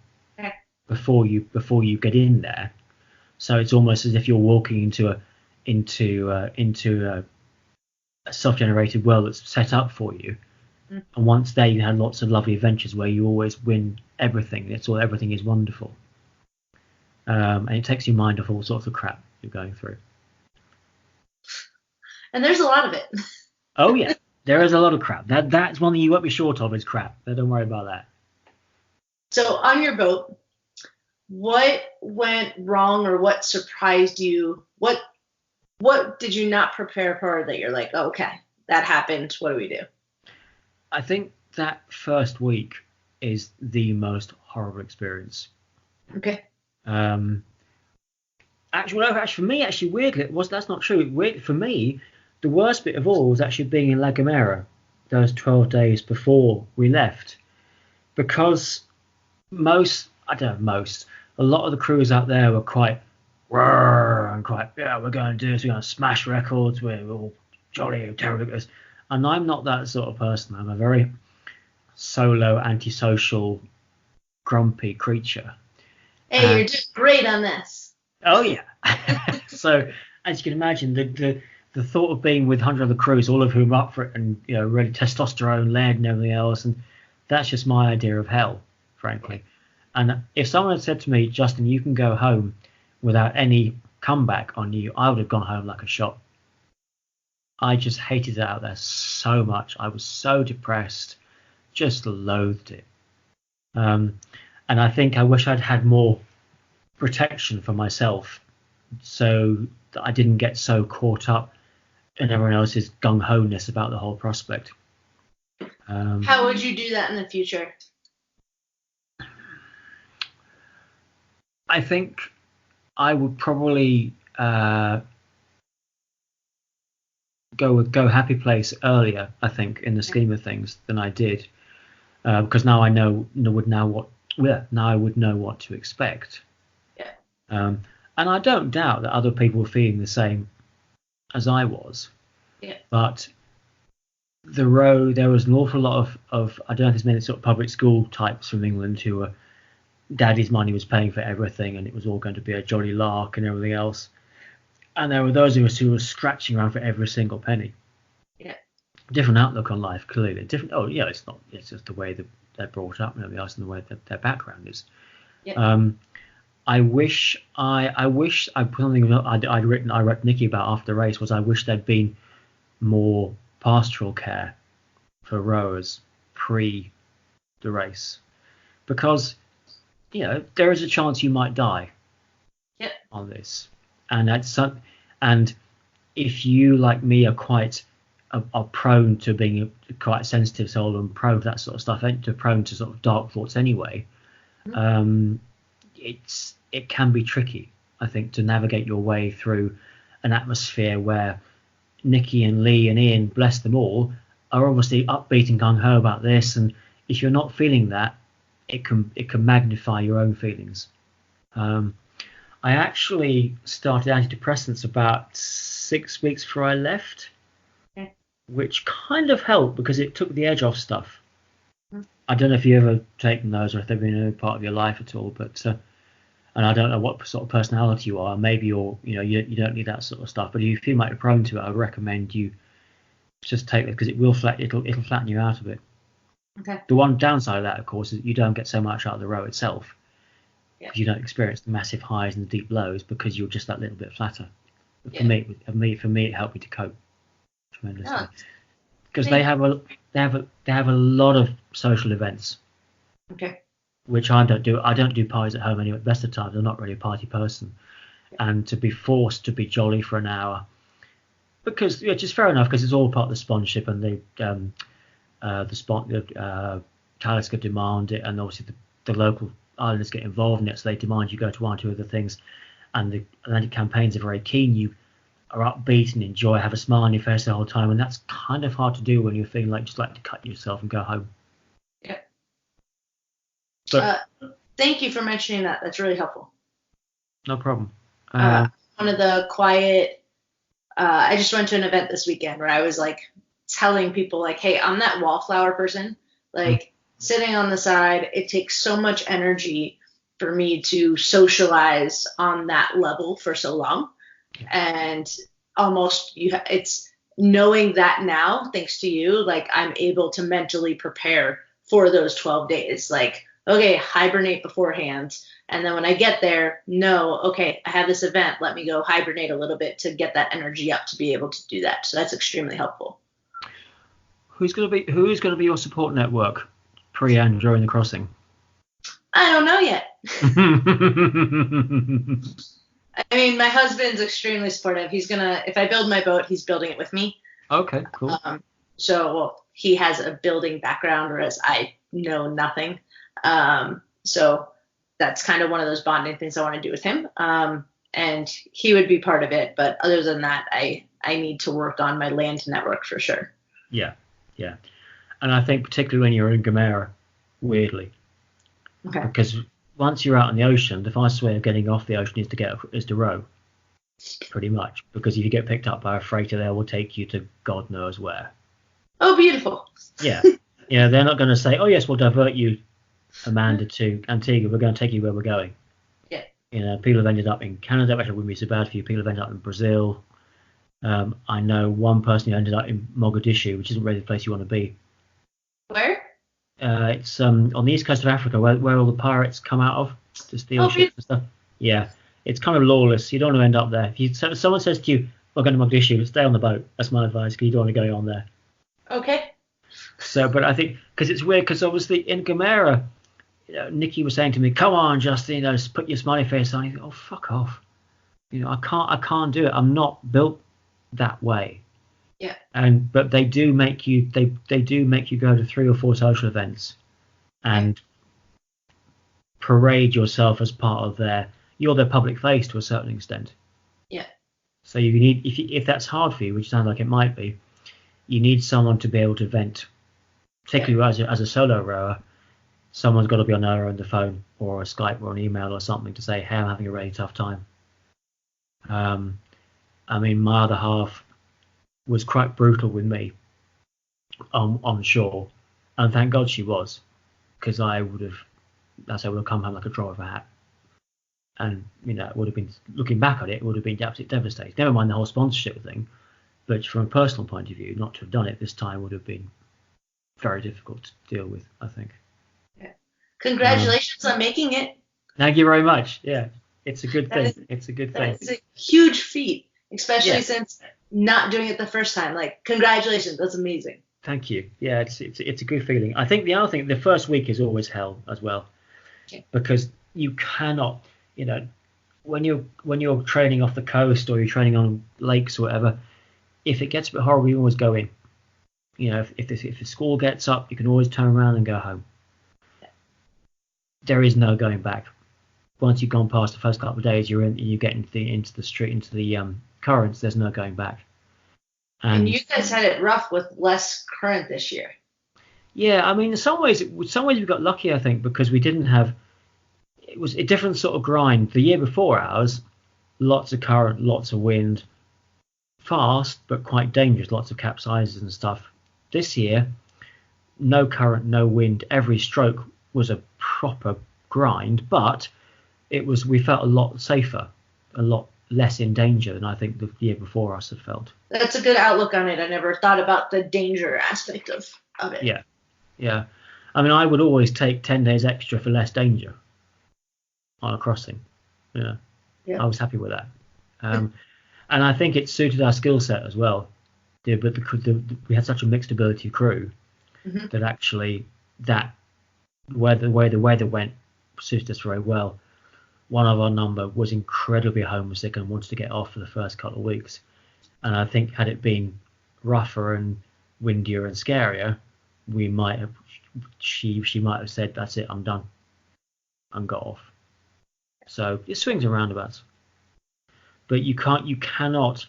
before you get in there. So it's almost as if you're walking into a self-generated world that's set up for you. And once there, you had lots of lovely adventures where you always win everything. Everything is wonderful. And it takes your mind off all sorts of crap you're going through. And there's a lot of it. Oh yeah, there is a lot of crap. That's one thing you won't be short of is crap. So don't worry about that. So on your boat, what went wrong or what surprised you? What did you not prepare for that you're like, oh, okay, that happened. What do we do? I think that first week is the most horrible experience. Okay. Actually, for me, weirdly, that's not true. For me, the worst bit of all was actually being in La Gomera those 12 days before we left, because a lot of the crews out there were quite and quite, we're going to do this, we're going to smash records, we're all jolly, terrible, and I'm not that sort of person. I'm a very solo, antisocial, grumpy creature. Hey, you're doing great on this. Oh yeah. So as you can imagine, the thought of being with 100 other crews, all of whom are up for it, and really testosterone led and everything else, and that's just my idea of hell, frankly. And if someone had said to me, Justin, you can go home without any comeback on you, I would have gone home like a shot. I just hated it out there so much. I was so depressed, just loathed it. And I think I wish I'd had more protection for myself so that I didn't get so caught up in everyone else's gung-ho-ness about the whole prospect. How would you do that in the future? I think I would probably go happy place earlier, I think, in the scheme of things than I did, because now I would know what to expect. Yeah. And I don't doubt that other people were feeling the same as I was. Yeah. But there was an awful lot of I don't know if there's many sort of public school types from England who were daddy's money was paying for everything and it was all going to be a jolly lark and everything else. And there were those of us who were scratching around for every single penny. Yeah. Different outlook on life, clearly. Different. Oh, yeah, it's not. It's just the way that they're brought up and everything else, and the way that their background is. Yeah. I put something I wrote Nikki about after the race was I wish there'd been more pastoral care for rowers pre the race, because there is a chance you might die on this, and and if you like me are prone to being quite sensitive soul and prone to that sort of stuff, and prone to sort of dark thoughts anyway. It can be tricky, I think, to navigate your way through an atmosphere where Nikki and Lee and Ian, bless them all, are obviously upbeat and gung ho about this, and if you're not feeling that, it can magnify your own feelings. I actually started antidepressants about 6 weeks before I left, which kind of helped because it took the edge off stuff. I don't know if you've ever taken those or if they've been a part of your life at all, but and I don't know what sort of personality you are. Maybe you don't need that sort of stuff, but if you feel like you're prone to it, I would recommend you just take it because it'll flatten you out a bit. Okay. The one downside of that, of course, is you don't get so much out of the row itself. Yeah. You don't experience the massive highs and the deep lows because you're just that little bit flatter. Yeah. For me, it helped me to cope tremendously because they have a lot of social events. Okay. Which I don't do. I don't do parties at home anyway. Best of the time, I'm not really a party person, and to be forced to be jolly for an hour, because which is fair enough because it's all part of the sponsorship and the Talisker demand it, and obviously the local islanders get involved in it, so they demand you go to one or two other things, and the Atlantic campaigns are very keen. You are upbeat and enjoy, have a smile on your face the whole time, and that's kind of hard to do when you're feeling like to cut yourself and go home. Yeah. But, thank you for mentioning that. That's really helpful. No problem. One of the quiet. I just went to an event this weekend where I was like telling people like, "Hey, I'm that wallflower person. Like sitting on the side, it takes so much energy for me to socialize on that level for so long, and almost it's knowing that now, thanks to you, like I'm able to mentally prepare for those 12 days. Like, okay, hibernate beforehand. And then when I get there, okay, I have this event. Let me go hibernate a little bit to get that energy up to be able to do that. So that's extremely helpful. Who's going to be your support network pre and during the crossing? I don't know yet. I mean, my husband's extremely supportive. If I build my boat, he's building it with me. Okay, cool. He has a building background, whereas I know nothing. So that's kind of one of those bonding things I want to do with him. And he would be part of it. But other than that, I need to work on my land network for sure. Yeah. And I think particularly when you're in Gamera, weirdly. Okay. Because once you're out in the ocean, the fastest way of getting off the ocean is to row. Pretty much. Because if you get picked up by a freighter, they will take you to God knows where. Oh, beautiful. Yeah. They're not going to say, oh, yes, we'll divert you, Amanda, to Antigua. We're going to take you where we're going. Yeah. People have ended up in Canada, which wouldn't be so bad for you. People have ended up in Brazil. I know one person who ended up in Mogadishu, which isn't really the place you want to be. Where? It's on the east coast of Africa, where all the pirates come out of to steal ships and stuff. Yeah. It's kind of lawless. You don't want to end up there. If someone says to you, we're going to Mogadishu, stay on the boat. That's my advice, because you don't want to go on there. Okay. So, but I think, because it's weird, because obviously in Gamera, Nikki was saying to me, come on, Justin, just put your smiley face on. You think, oh, fuck off. I can't do it. I'm not built that way. Yeah. But they do make you, they do make you go to 3 or 4 social events and parade yourself as part of you're their public face to a certain extent. Yeah. So you need, if that's hard for you, which sounds like it might be, you need someone to be able to vent, particularly as a solo rower. Someone's got to be on the phone or a Skype or an email or something to say, hey, I'm having a really tough time. I mean, my other half was quite brutal with me on shore, and thank God she was, because I would have come home like a drop of a hat. And it would have been, looking back at it, it would have been absolutely devastating. Never mind the whole sponsorship thing, but from a personal point of view, not to have done it this time would have been very difficult to deal with, I think. Yeah. Congratulations on making it. Thank you very much. Yeah, it's a good thing. It's a good thing. It's a huge feat, especially since not doing it the first time. Like, congratulations, that's amazing. Thank you. Yeah, it's a good feeling. I think the other thing, the first week is always hell as well, because you cannot, when you're training off the coast or you're training on lakes or whatever, if it gets a bit horrible, you always go in. If the score gets up, you can always turn around and go home. Yeah. There is no going back. Once you've gone past the first couple of days, you're in. You get into the street, into the currents. There's no going back. And you guys had it rough with less current this year. Yeah, I mean, in some ways we got lucky, I think, because we didn't have. It was a different sort of grind. The year before ours, lots of current, lots of wind, fast but quite dangerous, lots of capsizes and stuff. This year, no current, no wind. Every stroke was a proper grind, but we felt a lot safer, a lot less in danger than I think the year before us had felt. That's a good outlook on it. I never thought about the danger aspect of it. Yeah. I mean, I would always take 10 days extra for less danger on a crossing. Yeah. I was happy with that. And I think it suited our skill set as well. But we had such a mixed ability crew that actually the way the weather went suited us very well. One of our number was incredibly homesick and wanted to get off for the first couple of weeks. And I think had it been rougher and windier and scarier, she might have said, "That's it, I'm done," and got off. So it swings and roundabouts. But you cannot,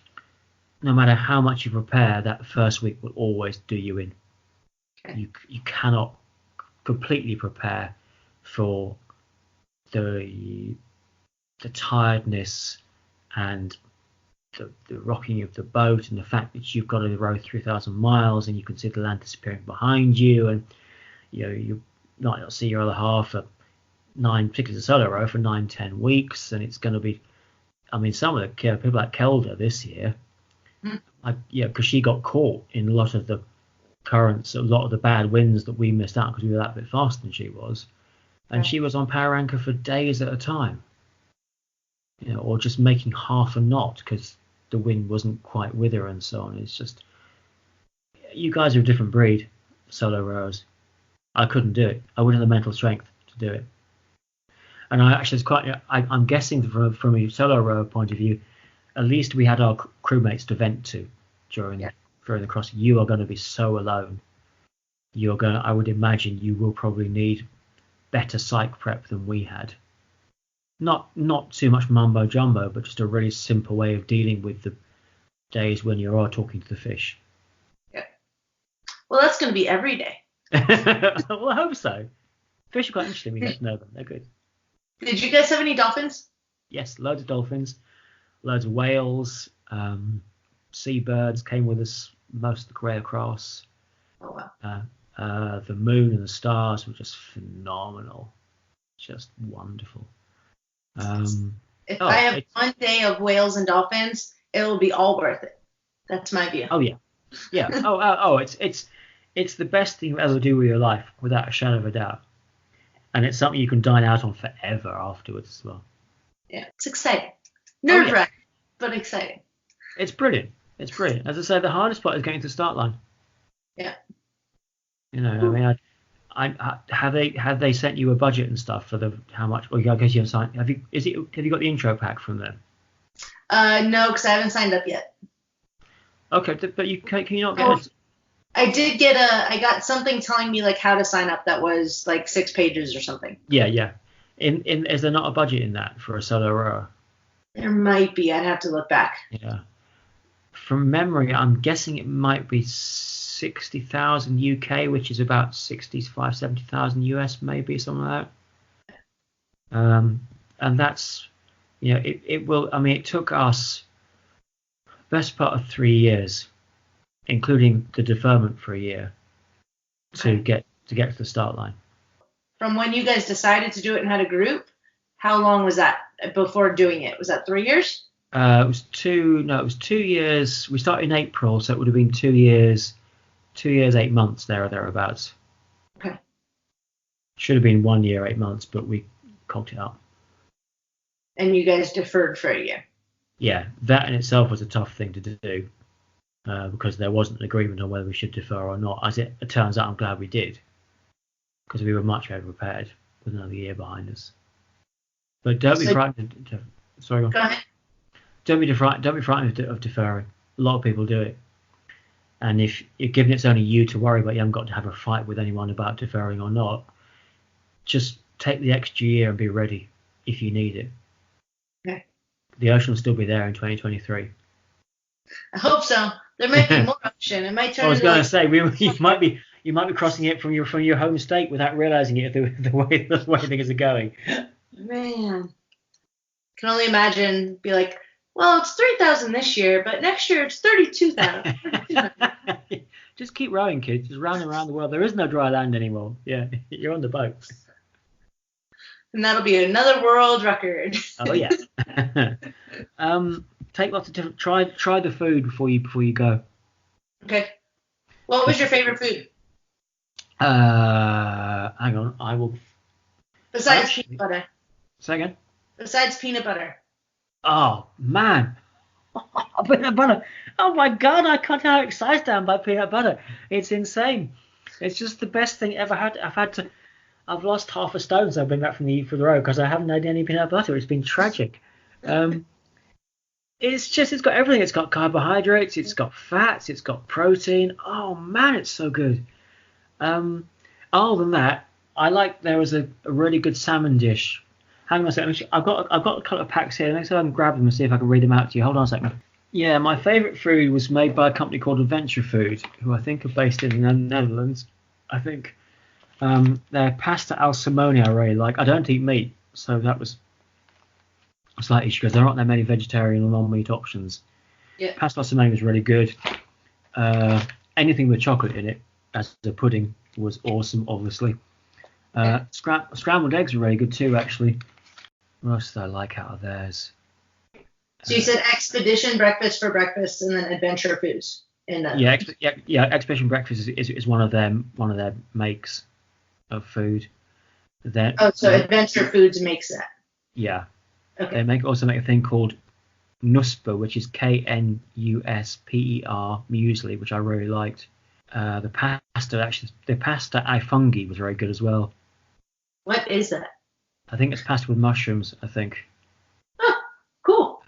no matter how much you prepare, that first week will always do you in. Okay. You cannot completely prepare for the tiredness and the rocking of the boat and the fact that you've got to row 3,000 miles and you can see the land disappearing behind you, and you might not see your other half for particularly the solo row, for 9-10 weeks, and it's going to be. I mean, some of the people like Kelda this year, because she got caught in a lot of the currents, a lot of the bad winds that we missed out because we were that bit faster than she was, and she was on power anchor for days at a time, or just making half a knot because the wind wasn't quite with her and so on. It's just, you guys are a different breed, solo rowers. I couldn't do it. I wouldn't have the mental strength to do it. And I'm guessing from a solo rower point of view, at least we had our crewmates to vent to during the crossing. You are going to be so alone. I would imagine you will probably need better psych prep than we had. Not too much mumbo jumbo, but just a really simple way of dealing with the days when you are talking to the fish. Yeah. Well, that's going to be every day. Well, I hope so. Fish are quite interesting. We get to know them. They're good. Did you guys have any dolphins? Yes, loads of dolphins, loads of whales, seabirds came with us most of the way across. Oh, wow. The moon and the stars were just phenomenal, just wonderful. If I have one day of whales and dolphins, it will be all worth it. That's my view. Oh yeah. It's the best thing you ever do with your life, without a shadow of a doubt. And it's something you can dine out on forever afterwards as well. Yeah, it's exciting. Nerve-wracking, but exciting. It's brilliant. As I say, the hardest part is getting to the start line. Yeah. I mean, I have they sent you a budget and stuff for how much? Well, I guess you haven't signed. Have you got the intro pack from them? No, because I haven't signed up yet. Okay, but can you not get it? I did I got something telling me like how to sign up that was like 6 pages or something. Yeah. Is there not a budget in that for a solo rower? There might be. I'd have to look back. Yeah. From memory, I'm guessing it might be 60,000 UK, which is about 70,000 US, maybe, something like that. And that's, it will. I mean, it took us best part of 3 years, including the deferment for a year, to get to the start line. From when you guys decided to do it and had a group, how long was that? before doing it? Was that 3 years? It was 2. No, it was 2 years. We started in April, so it would have been 2 years. 2 years, 8 months there or thereabouts. Okay. Should have been 1 year, 8 months, but we cocked it up. And you guys deferred for a year. Yeah, that in itself was a tough thing to do because there wasn't an agreement on whether we should defer or not. As it turns out, I'm glad we did because we were much better prepared with another year behind us. But don't be frightened. Sorry, go ahead. Don't be frightened of deferring. A lot of people do it. And if given it's only you to worry about, you haven't got to have a fight with anyone about deferring or not, just take the extra year and be ready if you need it. Okay. The ocean will still be there in 2023. I hope so. There might be more ocean. It might turn. I was going to say you might be crossing it from your home state without realizing it the way things are going. Man, can only imagine. Be like, well, it's 3,000 this year, but next year it's 32,000. Just keep rowing, kids. Just round and around the world. There is no dry land anymore. Yeah, you're on the boat. And that'll be another world record. Oh yeah. Take lots of different. Try the food before you go. Okay. What was your favorite food? Hang on. I will. Besides peanut butter. Say again. Besides peanut butter. Oh man. Peanut butter. Oh my god, I can't tell how excited I am by peanut butter. It's insane. It's just the best thing ever. I've lost half a stone since I've been back from the road because I haven't had any peanut butter. It's been tragic. It's got everything. It's got carbohydrates. It's got fats. It's got protein. Oh man, it's so good. Other than that, there was a really good salmon dish. Hang on a second. I've got a couple of packs here. Next time I can grab them and see if I can read them out to you. Hold on a second. Yeah, my favourite food was made by a company called Adventure Food, who I think are based in the Netherlands. I think. Their pasta al salmone I really like. I don't eat meat, so that was a slight issue because there aren't that many vegetarian or non-meat options. Yeah. Pasta al salmone was really good. Anything with chocolate in it as a pudding was awesome, obviously. Scrambled eggs were really good too, actually. What else did I like out of theirs? So you said Expedition Breakfast for breakfast, and then Adventure Foods. Expedition Breakfast is one of their makes of food. Adventure Foods makes that. Yeah. Okay. They also make a thing called Nusper, which is Knusper muesli, which I really liked. The pasta ai funghi was very good as well. What is that? I think it's pasta with mushrooms. I think. Oh, cool.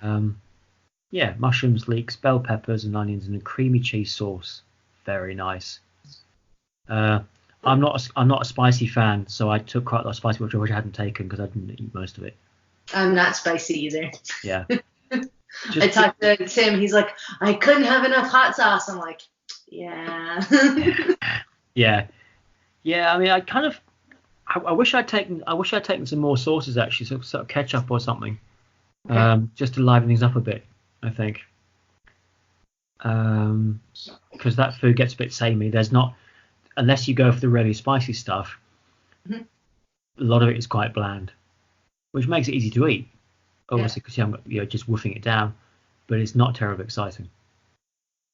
Yeah, mushrooms, leeks, bell peppers, and onions, and a creamy cheese sauce. Very nice. I'm not a spicy fan, so I took quite a lot of spicy, which I hadn't taken because I didn't eat most of it. I'm not spicy either. Yeah. I talked to Tim. He's like, I couldn't have enough hot sauce. I'm like, yeah. Yeah. I mean, I wish I'd taken some more sauces actually, sort of ketchup or something, just to liven things up a bit. I think, because that food gets a bit samey. There's not, unless you go for the really spicy stuff. Mm-hmm. A lot of it is quite bland, which makes it easy to eat, obviously, because you haven't got, just woofing it down. But it's not terribly exciting.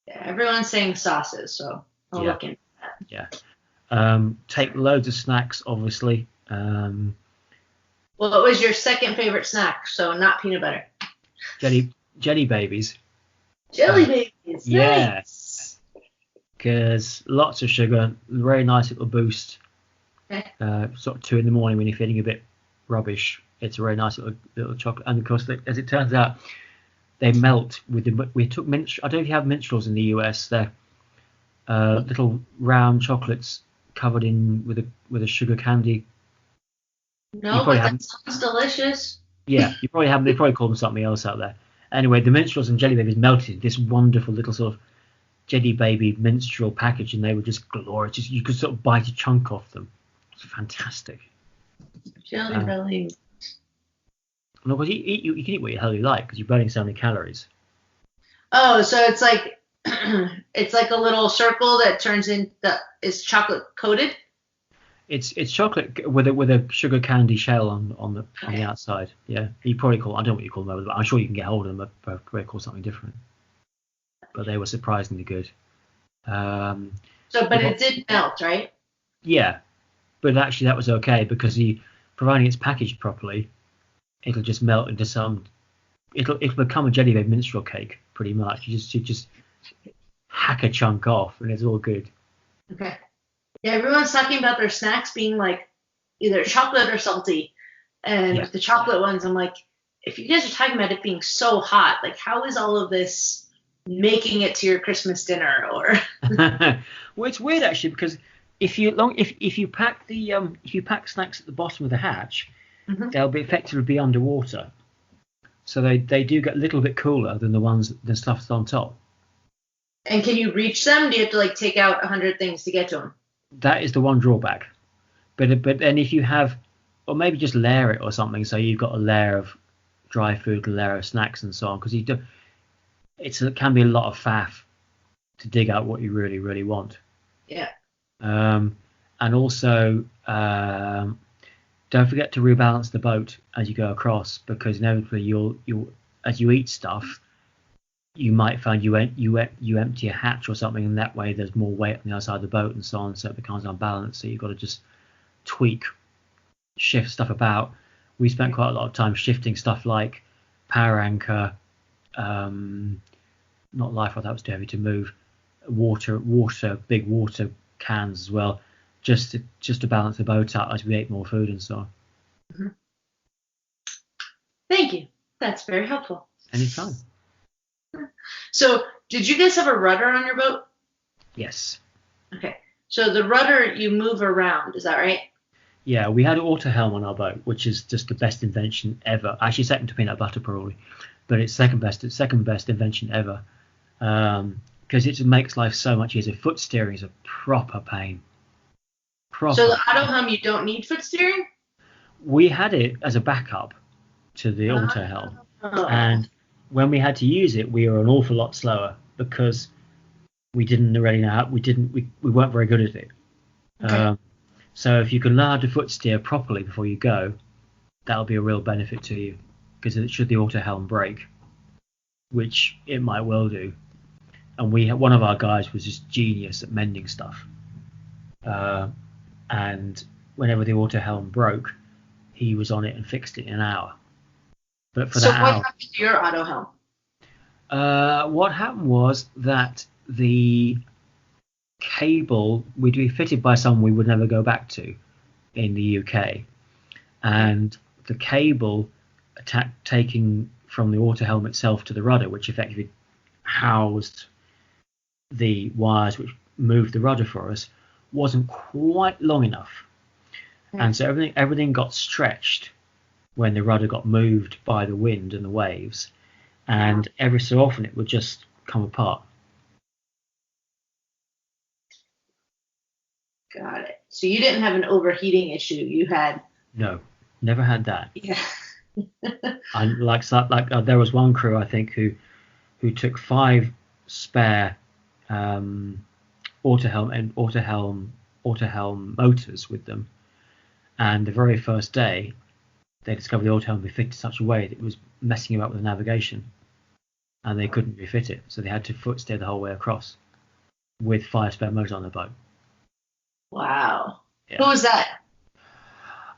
Yeah, everyone's saying sauces, so I'll look into that. Yeah. Take loads of snacks, obviously. Well, what was your second favorite snack? So not peanut butter. Jelly babies. Jelly babies. Yes. Because lots of sugar, very nice little boost. Okay. Sort of 2 a.m. when you're feeling a bit rubbish. It's a very nice little chocolate. And of course, as it turns out, they melt with the. We took minstrel. I don't know if you have minstrels in the US. They're little round chocolates covered in with a sugar candy. No, but that sounds delicious. Yeah, you probably have. They probably call them something else out there. Anyway, the minstrels and jelly babies melted this wonderful little sort of jelly baby minstrel package, and they were just glorious. You could sort of bite a chunk off them. It's fantastic. Jelly belly. No, because you can eat what the hell you like because you're burning so many calories. Oh, so it's like it's like a little circle that turns into is chocolate coated. It's chocolate with a sugar candy shell on the outside. Yeah, you probably call, I don't know what you call them, but I'm sure you can get hold of them. But probably call something different. But they were surprisingly good. But it did melt, right? Yeah, but actually that was okay because providing it's packaged properly, it'll just melt into some. It'll become a jelly babe minstrel cake pretty much. You just hack a chunk off and it's all good. Okay. Yeah, everyone's talking about their snacks being like either chocolate or salty. And with the chocolate ones, I'm like, if you guys are talking about it being so hot, like how is all of this making it to your Christmas dinner? Or well, it's weird actually because if you pack snacks at the bottom of the hatch, they'll be effectively be underwater. So they do get a little bit cooler than the stuff that's on top. And can you reach them? Do you have to like take out 100 things to get to them? That is the one drawback. But then if you have, or maybe just layer it or something, so you've got a layer of dry food, a layer of snacks, and so on, because it can be a lot of faff to dig out what you really, really want. Yeah. And also, don't forget to rebalance the boat as you go across, because inevitably you'll as you eat stuff, you might find you empty a hatch or something, and that way there's more weight on the other side of the boat and so on, so it becomes unbalanced. So you've got to just shift stuff about. We spent quite a lot of time shifting stuff like power anchor, not life raft, that was too heavy to move, big water cans as well, just to balance the boat out as we ate more food and so on. Mm-hmm. Thank you. That's very helpful. Anytime. So, did you guys have a rudder on your boat? Yes. Okay. So the rudder you move around, is that right? Yeah, we had an auto helm on our boat, which is just the best invention ever. Actually, second to peanut butter probably, but it's second best invention ever. Because it makes life so much easier. Foot steering is a proper pain. So the auto helm, you don't need foot steering? We had it as a backup to the auto helm, and when we had to use it, we were an awful lot slower because we didn't already know how. We weren't very good at it. Okay. So if you can learn how to foot steer properly before you go, that'll be a real benefit to you, because should the auto helm break, which it might well do, and one of our guys was just genius at mending stuff, and whenever the auto helm broke, he was on it and fixed it in an hour. But for what happened to your auto helm? What happened was that the cable would be fitted by someone we would never go back to in the UK, and the cable taking from the auto helm itself to the rudder, which effectively housed the wires which moved the rudder for us, wasn't quite long enough. And so everything got stretched when the rudder got moved by the wind and the waves, and every so often it would just come apart. Got it. So you didn't have an overheating issue. You had... No, never had that. Yeah. And there was one crew, I think, who took 5 spare auto helm motors with them, and the very first day they discovered the auto helm was fitted in such a way that it was messing about with the navigation, and they couldn't refit it, so they had to foot steer the whole way across with 5 spare motors on the boat. Wow. Yeah. Who was that?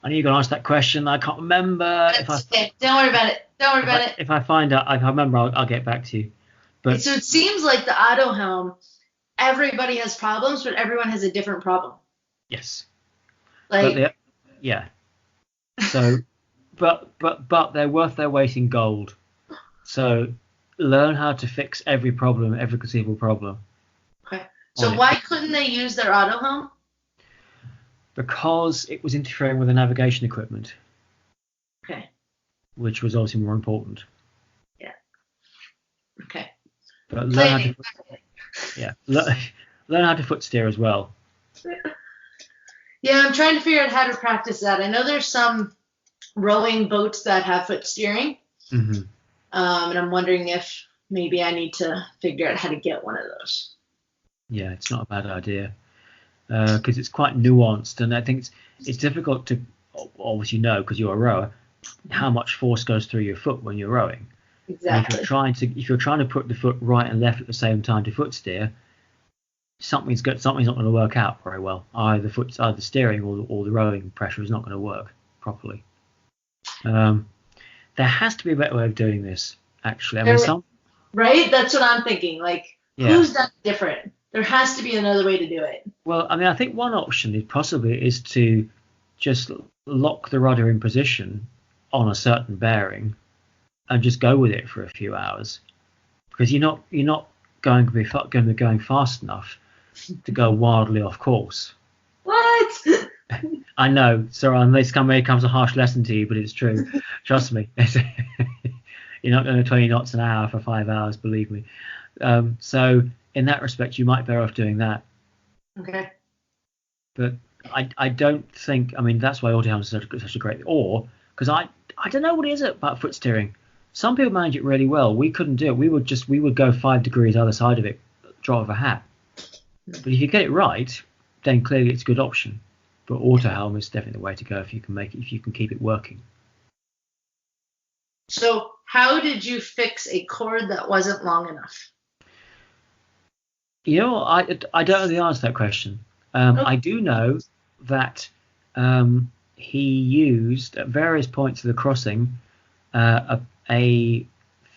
I knew you were going to ask that question. I can't remember. Okay. Don't worry about it. If I find out, if I remember, I'll get back to you. But so it seems like the auto helm, everybody has problems, but everyone has a different problem. Yes. Yeah. So, but they're worth their weight in gold. So learn how to fix every conceivable problem. Okay. So why couldn't they use their auto helm? Because it was interfering with the navigation equipment. Okay. Which was obviously more important. Yeah. Okay. But learn how to foot steer as well. Yeah, I'm trying to figure out how to practice that. I know there's some rowing boats that have foot steering. Mm-hmm. And I'm wondering if maybe I need to figure out how to get one of those. Yeah, it's not a bad idea. because it's quite nuanced, and I think it's difficult to obviously know, because you're a rower, how much force goes through your foot when you're rowing. Exactly. And if you're trying to put the foot right and left at the same time to foot steer, something's not going to work out very well. Either the steering or the rowing pressure is not going to work properly. There has to be a better way of doing this, actually. I mean, right? That's what I'm thinking. Like, yeah. Who's done it different? There has to be another way to do it. Well, I mean, I think one option is to just lock the rudder in position on a certain bearing and just go with it for a few hours, because you're not going to be going fast enough to go wildly off course. What? I know, sorry, this may come as a harsh lesson to you, but it's true. Trust me. You're not going to 20 knots an hour for 5 hours, believe me. So in that respect, you might be better off doing that. Okay. But I don't think, I mean, that's why autohelm is such a great, because I don't know what it is about foot steering. Some people manage it really well. We couldn't do it. We would go 5 degrees either side of it, drop of a hat. But if you get it right, then clearly it's a good option. But autohelm is definitely the way to go if you can keep it working. So how did you fix a cord that wasn't long enough? You know, I don't know the answer to that question. I do know that he used at various points of the crossing a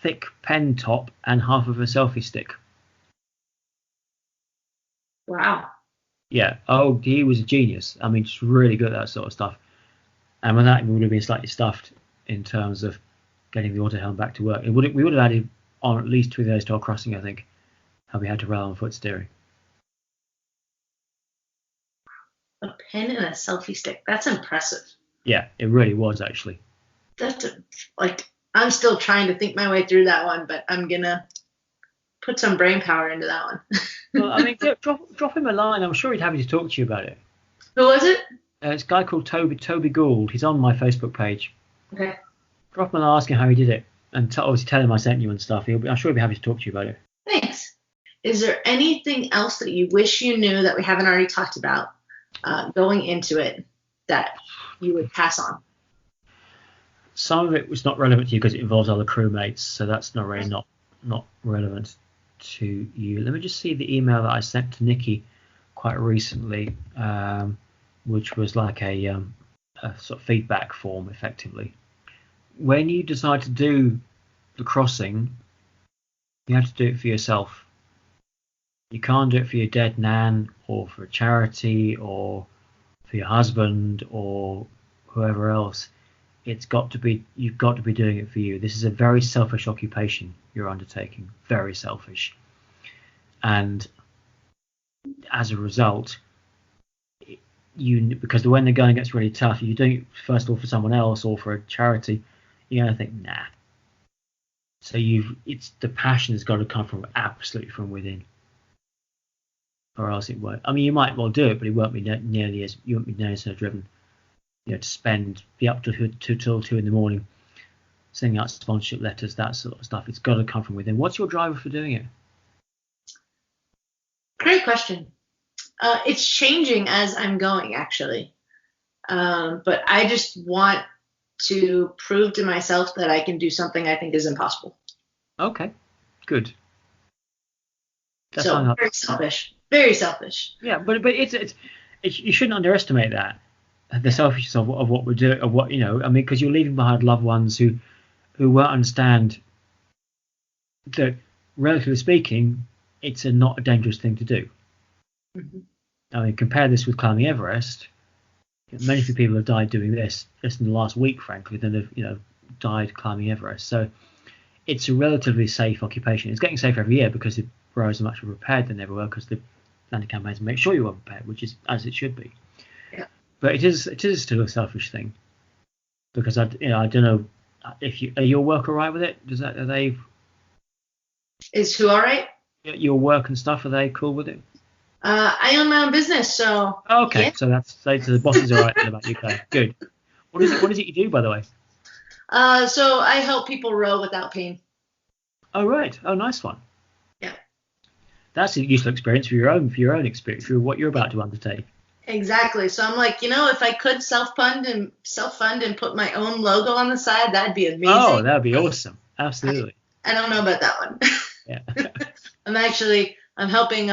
thick pen top and half of a selfie stick. Wow. Yeah. Oh, he was a genius. I mean, just really good at that sort of stuff. And with that, we would have been slightly stuffed in terms of getting the autohelm back to work. We would have added on at least 2 days to our crossing, I think, how we had to rail on foot steering. A pen and a selfie stick. That's impressive. Yeah, it really was, actually. I'm still trying to think my way through that one, but I'm going to put some brain power into that one. Well, I mean, drop him a line. I'm sure he'd happy to talk to you about it. Who was it? It's a guy called Toby Gould. He's on my Facebook page. Okay. Drop him a line, ask him how he did it, and obviously tell him I sent you and stuff. I'm sure he'll be happy to talk to you about it. Thanks. Is there anything else that you wish you knew that we haven't already talked about going into it that you would pass on? Some of it was not relevant to you because it involves other crewmates, so that's not really not relevant to you. Let me just see the email that I sent to Nikki quite recently, which was like a sort of feedback form, effectively. When you decide to do the crossing, you have to do it for yourself. You can't do it for your dead nan or for a charity or for your husband or whoever else. You've got to be doing it for you. This is a very selfish occupation you're undertaking, very selfish. And as a result, because when the going gets really tough, you're doing it first of all for someone else or for a charity, you're going to think, nah. So the passion has got to come from absolutely from within, or else it won't. I mean, you might well do it, but it won't be nearly so driven. You know, to be up till 2 in the morning, sending out sponsorship letters, that sort of stuff. It's got to come from within. What's your driver for doing it? Great question. It's changing as I'm going, actually. But I just want to prove to myself that I can do something I think is impossible. Okay, good. That's very selfish. Very selfish. Yeah, but it's you shouldn't underestimate that. The selfishness of what we're doing, of what, you know, I mean, because you're leaving behind loved ones who won't understand that, relatively speaking, it's not a dangerous thing to do. Mm-hmm. I mean, compare this with climbing Everest. Many people have died doing this just in the last week, frankly, than have died climbing Everest. So it's a relatively safe occupation. It's getting safer every year because the roads are much more prepared than ever were, because the landing campaigns make sure you are prepared, which is as it should be. Yeah. But it is still a selfish thing, because I don't know if your work all right with it. Is who all right? Your work and stuff, are they cool with it? I own my own business, so. Okay, yeah. so the boss is all right about UK. Good. What is it you do, by the way? So I help people row without pain. Oh right. Oh, nice one. Yeah. that's a useful experience for your own experience, for what you're about to undertake. Exactly. So I'm like, if I could self-fund and put my own logo on the side, that'd be amazing. Oh, that'd be awesome. Absolutely. I don't know about that one. Yeah. I'm helping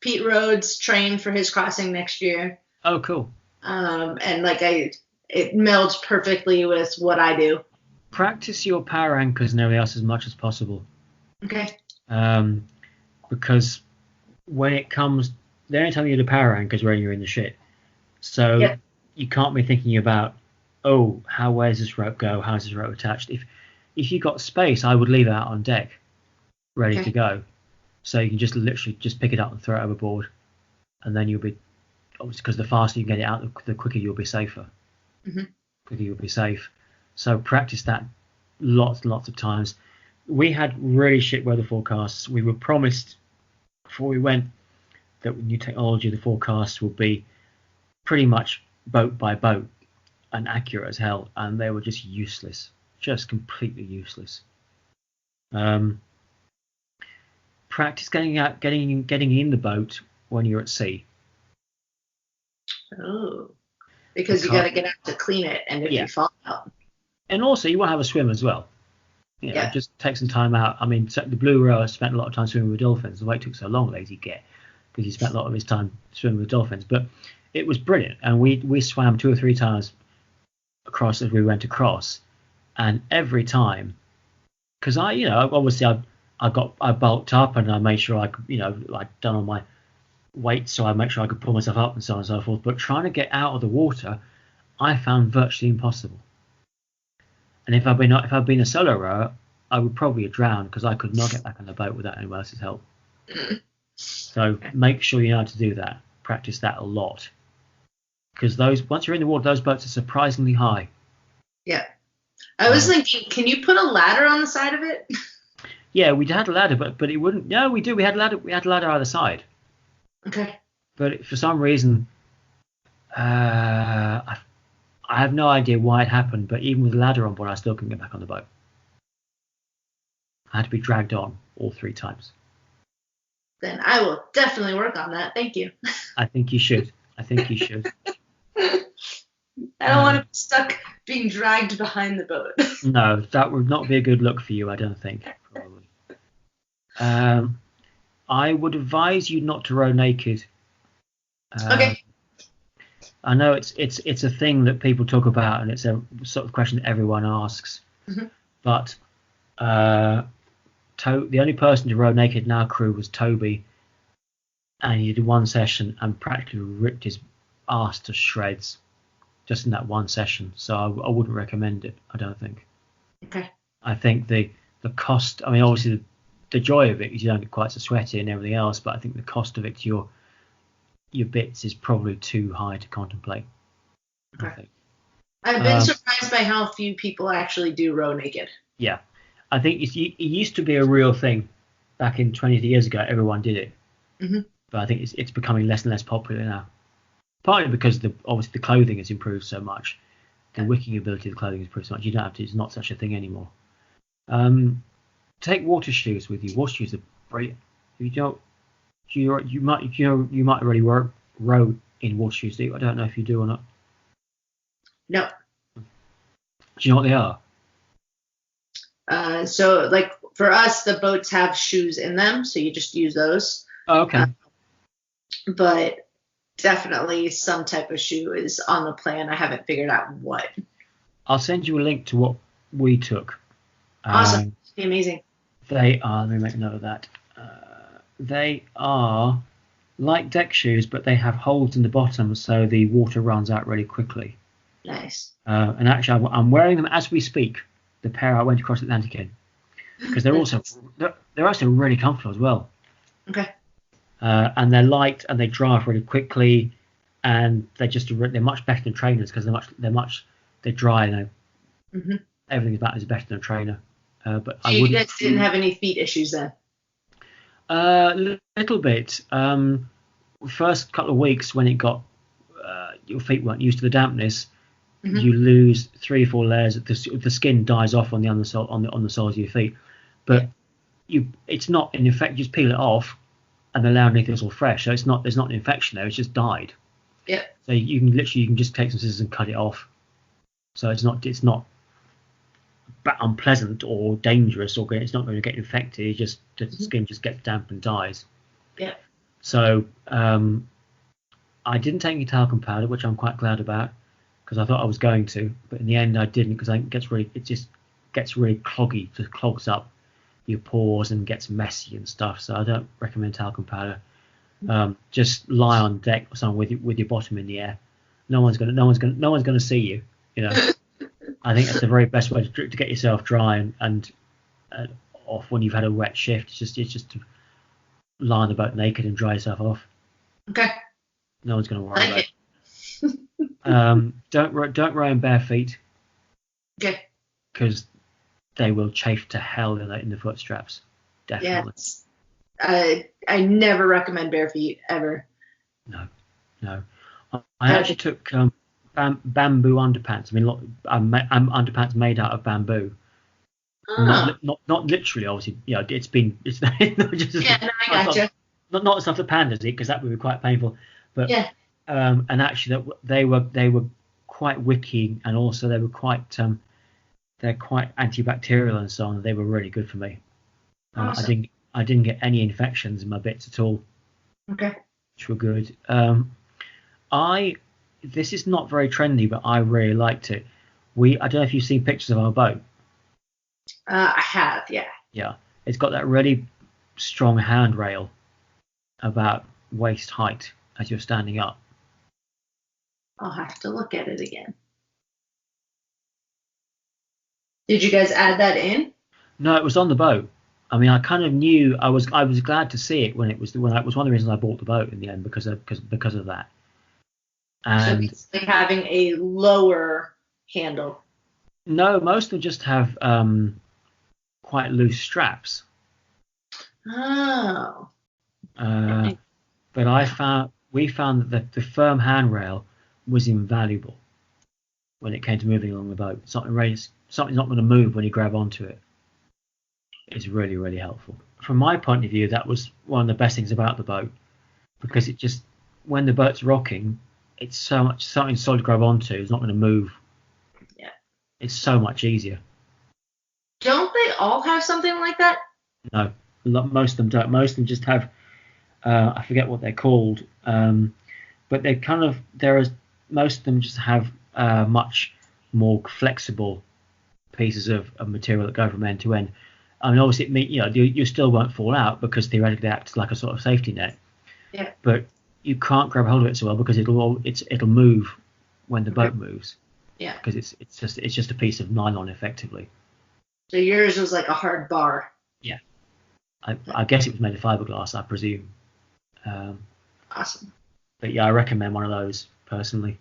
Pete Rhodes train for his crossing next year. Oh, cool. And like it melds perfectly with what I do. Practice your power anchors and everything else as much as possible. Okay. Because when it comes, the only time you do power anchors when you're in the shit. So you can't be thinking about, where's this rope go? How's this rope attached? If you got space, I would leave it out on deck, ready to go. So you can just literally just pick it up and throw it overboard, and then you'll be, obviously, because the faster you get it out, the quicker you'll be safer. Quicker you'll be safe. So practice that lots of times. We had really shit weather forecasts. We were promised before we went that with new technology, the forecasts will be pretty much boat by boat and accurate as hell, and they were just useless, just completely useless. Practice getting in the boat when you're at sea. Oh, because you got to get out to clean it, and if you fall out. And also, you want to have a swim as well. Just take some time out. I mean, the blue rower spent a lot of time swimming with dolphins. The way it took so long, lazy git, because he spent a lot of his time swimming with dolphins. But it was brilliant, and we swam 2 or 3 times across as we went across, and every time, because I bulked up and I made sure I could, I'd done all my weight, so I make sure I could pull myself up and so on and so forth. But trying to get out of the water, I found virtually impossible. And if I'd been a solo rower, I would probably have drowned, because I could not get back on the boat without anyone else's help. So make sure you know how to do that. Practice that a lot, because once you're in the water, those boats are surprisingly high. Yeah. I was thinking, can you put a ladder on the side of it? Yeah, we had a ladder, but it wouldn't. No, we do. We had a ladder. We had a ladder either side. Okay. But for some reason, I have no idea why it happened. But even with the ladder on board, I still couldn't get back on the boat. I had to be dragged on all 3 times. Then I will definitely work on that. Thank you. I think you should. I don't want to be stuck being dragged behind the boat. No, that would not be a good look for you, I don't think. Probably. I would advise you not to row naked. Okay. I know it's a thing that people talk about, and it's a sort of question that everyone asks. But the only person to row naked in our crew was Toby, and he did 1 session and practically ripped his arse to shreds just in that 1 session. So I wouldn't recommend it, I don't think. Okay. I think the cost, I mean, obviously the joy of it is you don't get quite so sweaty and everything else, but I think the cost of it to your bits is probably too high to contemplate. Okay. I think. I've been surprised by how few people actually do row naked. Yeah. I think it used to be a real thing back in 20 years ago. Everyone did it. But I think it's becoming less and less popular now. Partly because obviously the clothing has improved so much. The wicking ability of the clothing has improved so much. You don't have to. It's not such a thing anymore. Take water shoes with you. Water shoes are brilliant. If you don't, you might already row in water shoes. I don't know if you do or not. No. Do you know what they are? So like for us, the boats have shoes in them, so you just use those. Oh, okay. But definitely some type of shoe is on the plan. I haven't figured out what. I'll send you a link to what we took. Awesome. Amazing. They are, let me make a note of that. They are like deck shoes, but they have holes in the bottom, so the water runs out really quickly. Nice. And actually, I'm wearing them as we speak. The pair I went across the Atlantic in, because they're also really comfortable as well. Okay. And they're light and they dry off really quickly, and they're much better than trainers because they're dry now. Everything about is better than a trainer. But so you guys didn't have any feet issues then? Little bit. First couple of weeks when it got your feet weren't used to the dampness, you lose 3 or 4 layers. The skin dies off on the undersole on the soles of your feet, but it's not in effect. You just peel it off and the layer underneath is all fresh. So there's not an infection there. It's just died. Yeah. So you can just take some scissors and cut it off. So it's not unpleasant or dangerous, or it's not going to get infected. It's just the skin just gets damp and dies. Yeah. So I didn't take any talcum powder, which I'm quite glad about, because I thought I was going to, but in the end I didn't, because it just gets really cloggy, just clogs up your pores and gets messy and stuff. So I don't recommend talcum powder. Just lie on deck or something with your bottom in the air. No one's gonna see you. You know. I think that's the very best way to get yourself dry and off when you've had a wet shift. It's just to lie on the boat naked and dry yourself off. Okay. No one's gonna worry about it. Don't row in bare feet. Okay. Because they will chafe to hell in the foot straps. Definitely. Yes. I never recommend bare feet ever. No. I actually took bamboo underpants. I mean, I'm underpants made out of bamboo. Not literally, obviously. You know, it's not just. Yeah, no, I gotcha. Not the stuff that pandas eat, because that would be quite painful. But yeah. And actually, they were quite wicky, and also they were quite they're quite antibacterial and so on. They were really good for me. Awesome. I didn't get any infections in my bits at all. Okay. Which were good. This is not very trendy, but I really liked it. I don't know if you've seen pictures of our boat. I have, yeah. Yeah, it's got that really strong handrail about waist height as you're standing up. I'll have to look at it again. Did you guys add that in? No, it was on the boat. I mean, I kind of knew. I was glad to see it when it was one of the reasons I bought the boat in the end, because of that. And so it's like having a lower handle. No, most of them just have quite loose straps. Oh. But we found that the firm handrail was invaluable when it came to moving along the boat. Something's not going to move when you grab onto it. It's really, really helpful. From my point of view, that was one of the best things about the boat, because it just, when the boat's rocking, it's something solid to grab onto. It's not going to move. Yeah. It's so much easier. Don't they all have something like that? No, most of them don't. Most of them just have, I forget what they're called, but they kind of, most of them just have much more flexible pieces of material that go from end to end. I mean, obviously, you still won't fall out, because theoretically it acts like a sort of safety net. Yeah. But you can't grab hold of it so well, because it'll move when the boat moves. Yeah. Because it's just a piece of nylon, effectively. So yours was like a hard bar. Yeah. I guess it was made of fiberglass, I presume. Awesome. But yeah, I recommend one of those personally.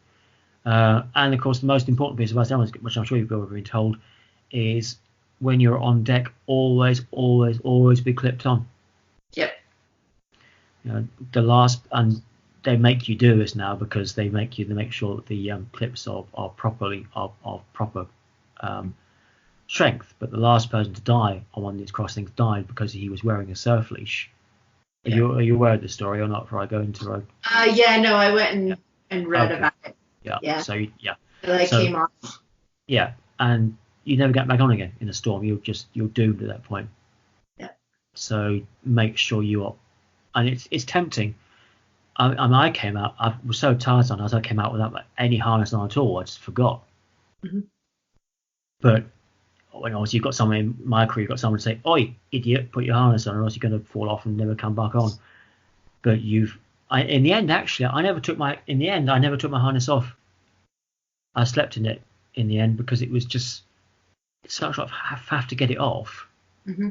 And of course, the most important piece of advice, which I'm sure you've already been told, is when you're on deck, always be clipped on. Yep. You know, and they make you do this now, because they make sure that the clips are proper strength. But the last person to die on one of these crossings died because he was wearing a surf leash. Yeah. Are you aware of the story or not? Before I go into it. Yeah, no, I went and read about it. Yeah. Yeah. So yeah. It came off. Yeah, and you never get back on again in a storm. You're doomed at that point. Yeah. So make sure you are, and it's tempting. I came out. I was so tired sometimes. I came out without any harness on at all. I just forgot. Mm-hmm. But when obviously you've got someone in my crew, you've got someone to say, "Oi, idiot, put your harness on, or else you're going to fall off and never come back on." But in the end, actually, I never took my harness off. I slept in it in the end, because it was just sort of have to get it off. Mm-hmm.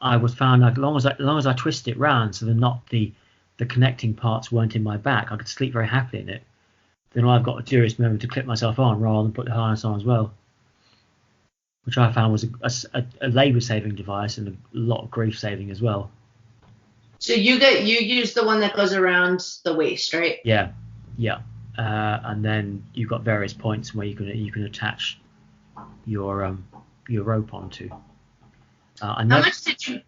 I was found, like, as long as I twisted it round so the connecting parts weren't in my back, I could sleep very happily in it. Then all I've got to do is remember to clip myself on rather than put the harness on as well, which I found was a labour saving device and a lot of grief saving as well. So you use the one that goes around the waist, right? Yeah. And then you've got various points where you can attach your rope onto. How much did you?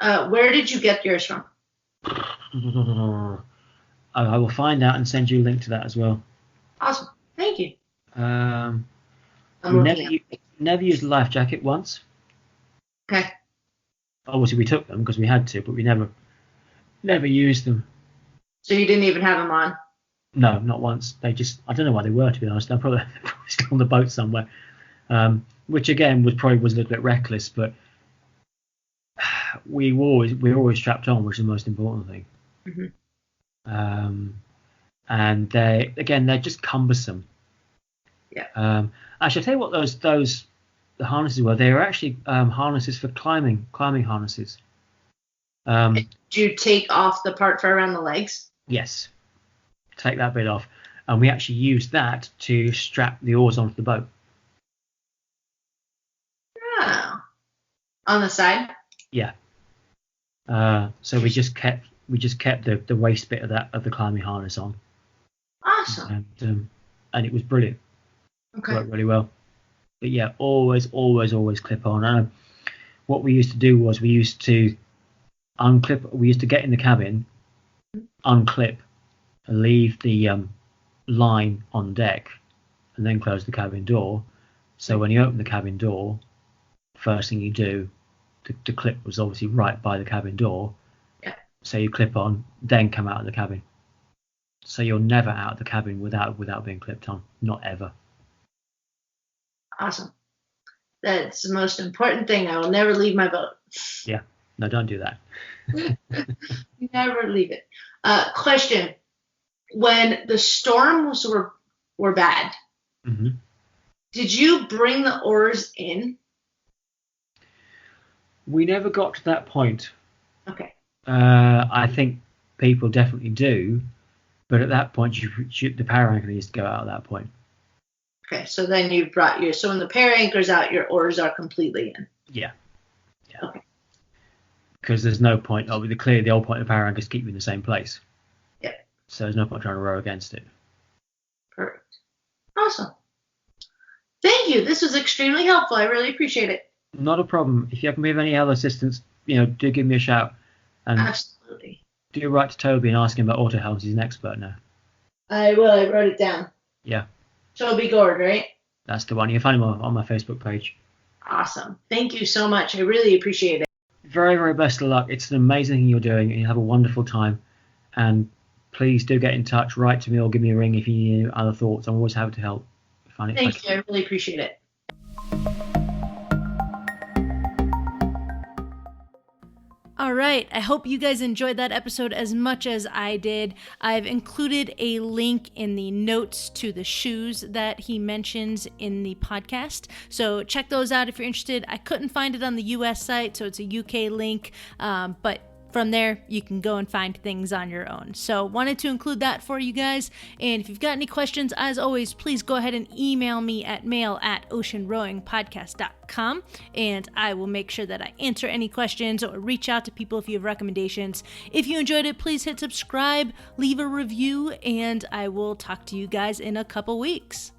Where did you get yours from? I will find out and send you a link to that as well. Awesome. Thank you. Um, I'm we looking at never used a life jacket once. Okay. Obviously, we took them because we had to, but we never used them. So you didn't even have them on? No, not once. They just, I don't know why they were, to be honest. They're probably still on the boat somewhere. Which again was a little bit reckless, but we were always strapped on, which is the most important thing. Mm-hmm. And they're just cumbersome. Yeah. Actually, I'll tell you what the harnesses were. They were actually harnesses for climbing harnesses. Do you take off the part for around the legs? Yes, take that bit off, and we actually used that to strap the oars onto the boat. Oh. On the side? Yeah. So we just kept the waist bit of the climbing harness on. Awesome. And it was brilliant. Okay. Worked really well. But yeah, always clip on. What we used to do was we used to get in the cabin, unclip, and leave the line on deck, and then close the cabin door. So when you open the cabin door, first thing you do, the clip was obviously right by the cabin door. Yeah. So you clip on, then come out of the cabin. So you're never out of the cabin without being clipped on. Not ever. Awesome. That's the most important thing. I will never leave my boat. Yeah. No, don't do that. Never leave it. Question. When the storms were bad, Mm-hmm. did you bring the oars in? We never got to that point. Okay. I think people definitely do, but at that point, the power anchor needs to go out at that point. Okay, so then you brought so when the pair anchor's out, your oars are completely in. Yeah. Okay. Because there's no point. Clearly, the whole point of the power anchor is to keep you in the same place. Yeah. So there's no point trying to row against it. Perfect. Awesome. Thank you. This was extremely helpful. I really appreciate it. Not a problem. If you can be of any other assistance, do give me a shout. And absolutely. Do write to Toby and ask him about auto helms. He's an expert now. I will. I wrote it down. Yeah. Toby Gord, right? That's the one. You can find him on my Facebook page. Awesome. Thank you so much. I really appreciate it. Very, very best of luck. It's an amazing thing you're doing, and you have a wonderful time. And please do get in touch. Write to me or give me a ring if you need any other thoughts. I'm always happy to help. Thank you. I really appreciate it. All right, I hope you guys enjoyed that episode as much as I did. I've included a link in the notes to the shoes that he mentions in the podcast, so check those out if you're interested. I couldn't find it on the US site, so it's a UK link, but from there, you can go and find things on your own. So wanted to include that for you guys. And if you've got any questions, as always, please go ahead and email me at mail@oceanrowingpodcast.com. And I will make sure that I answer any questions or reach out to people if you have recommendations. If you enjoyed it, please hit subscribe, leave a review, and I will talk to you guys in a couple weeks.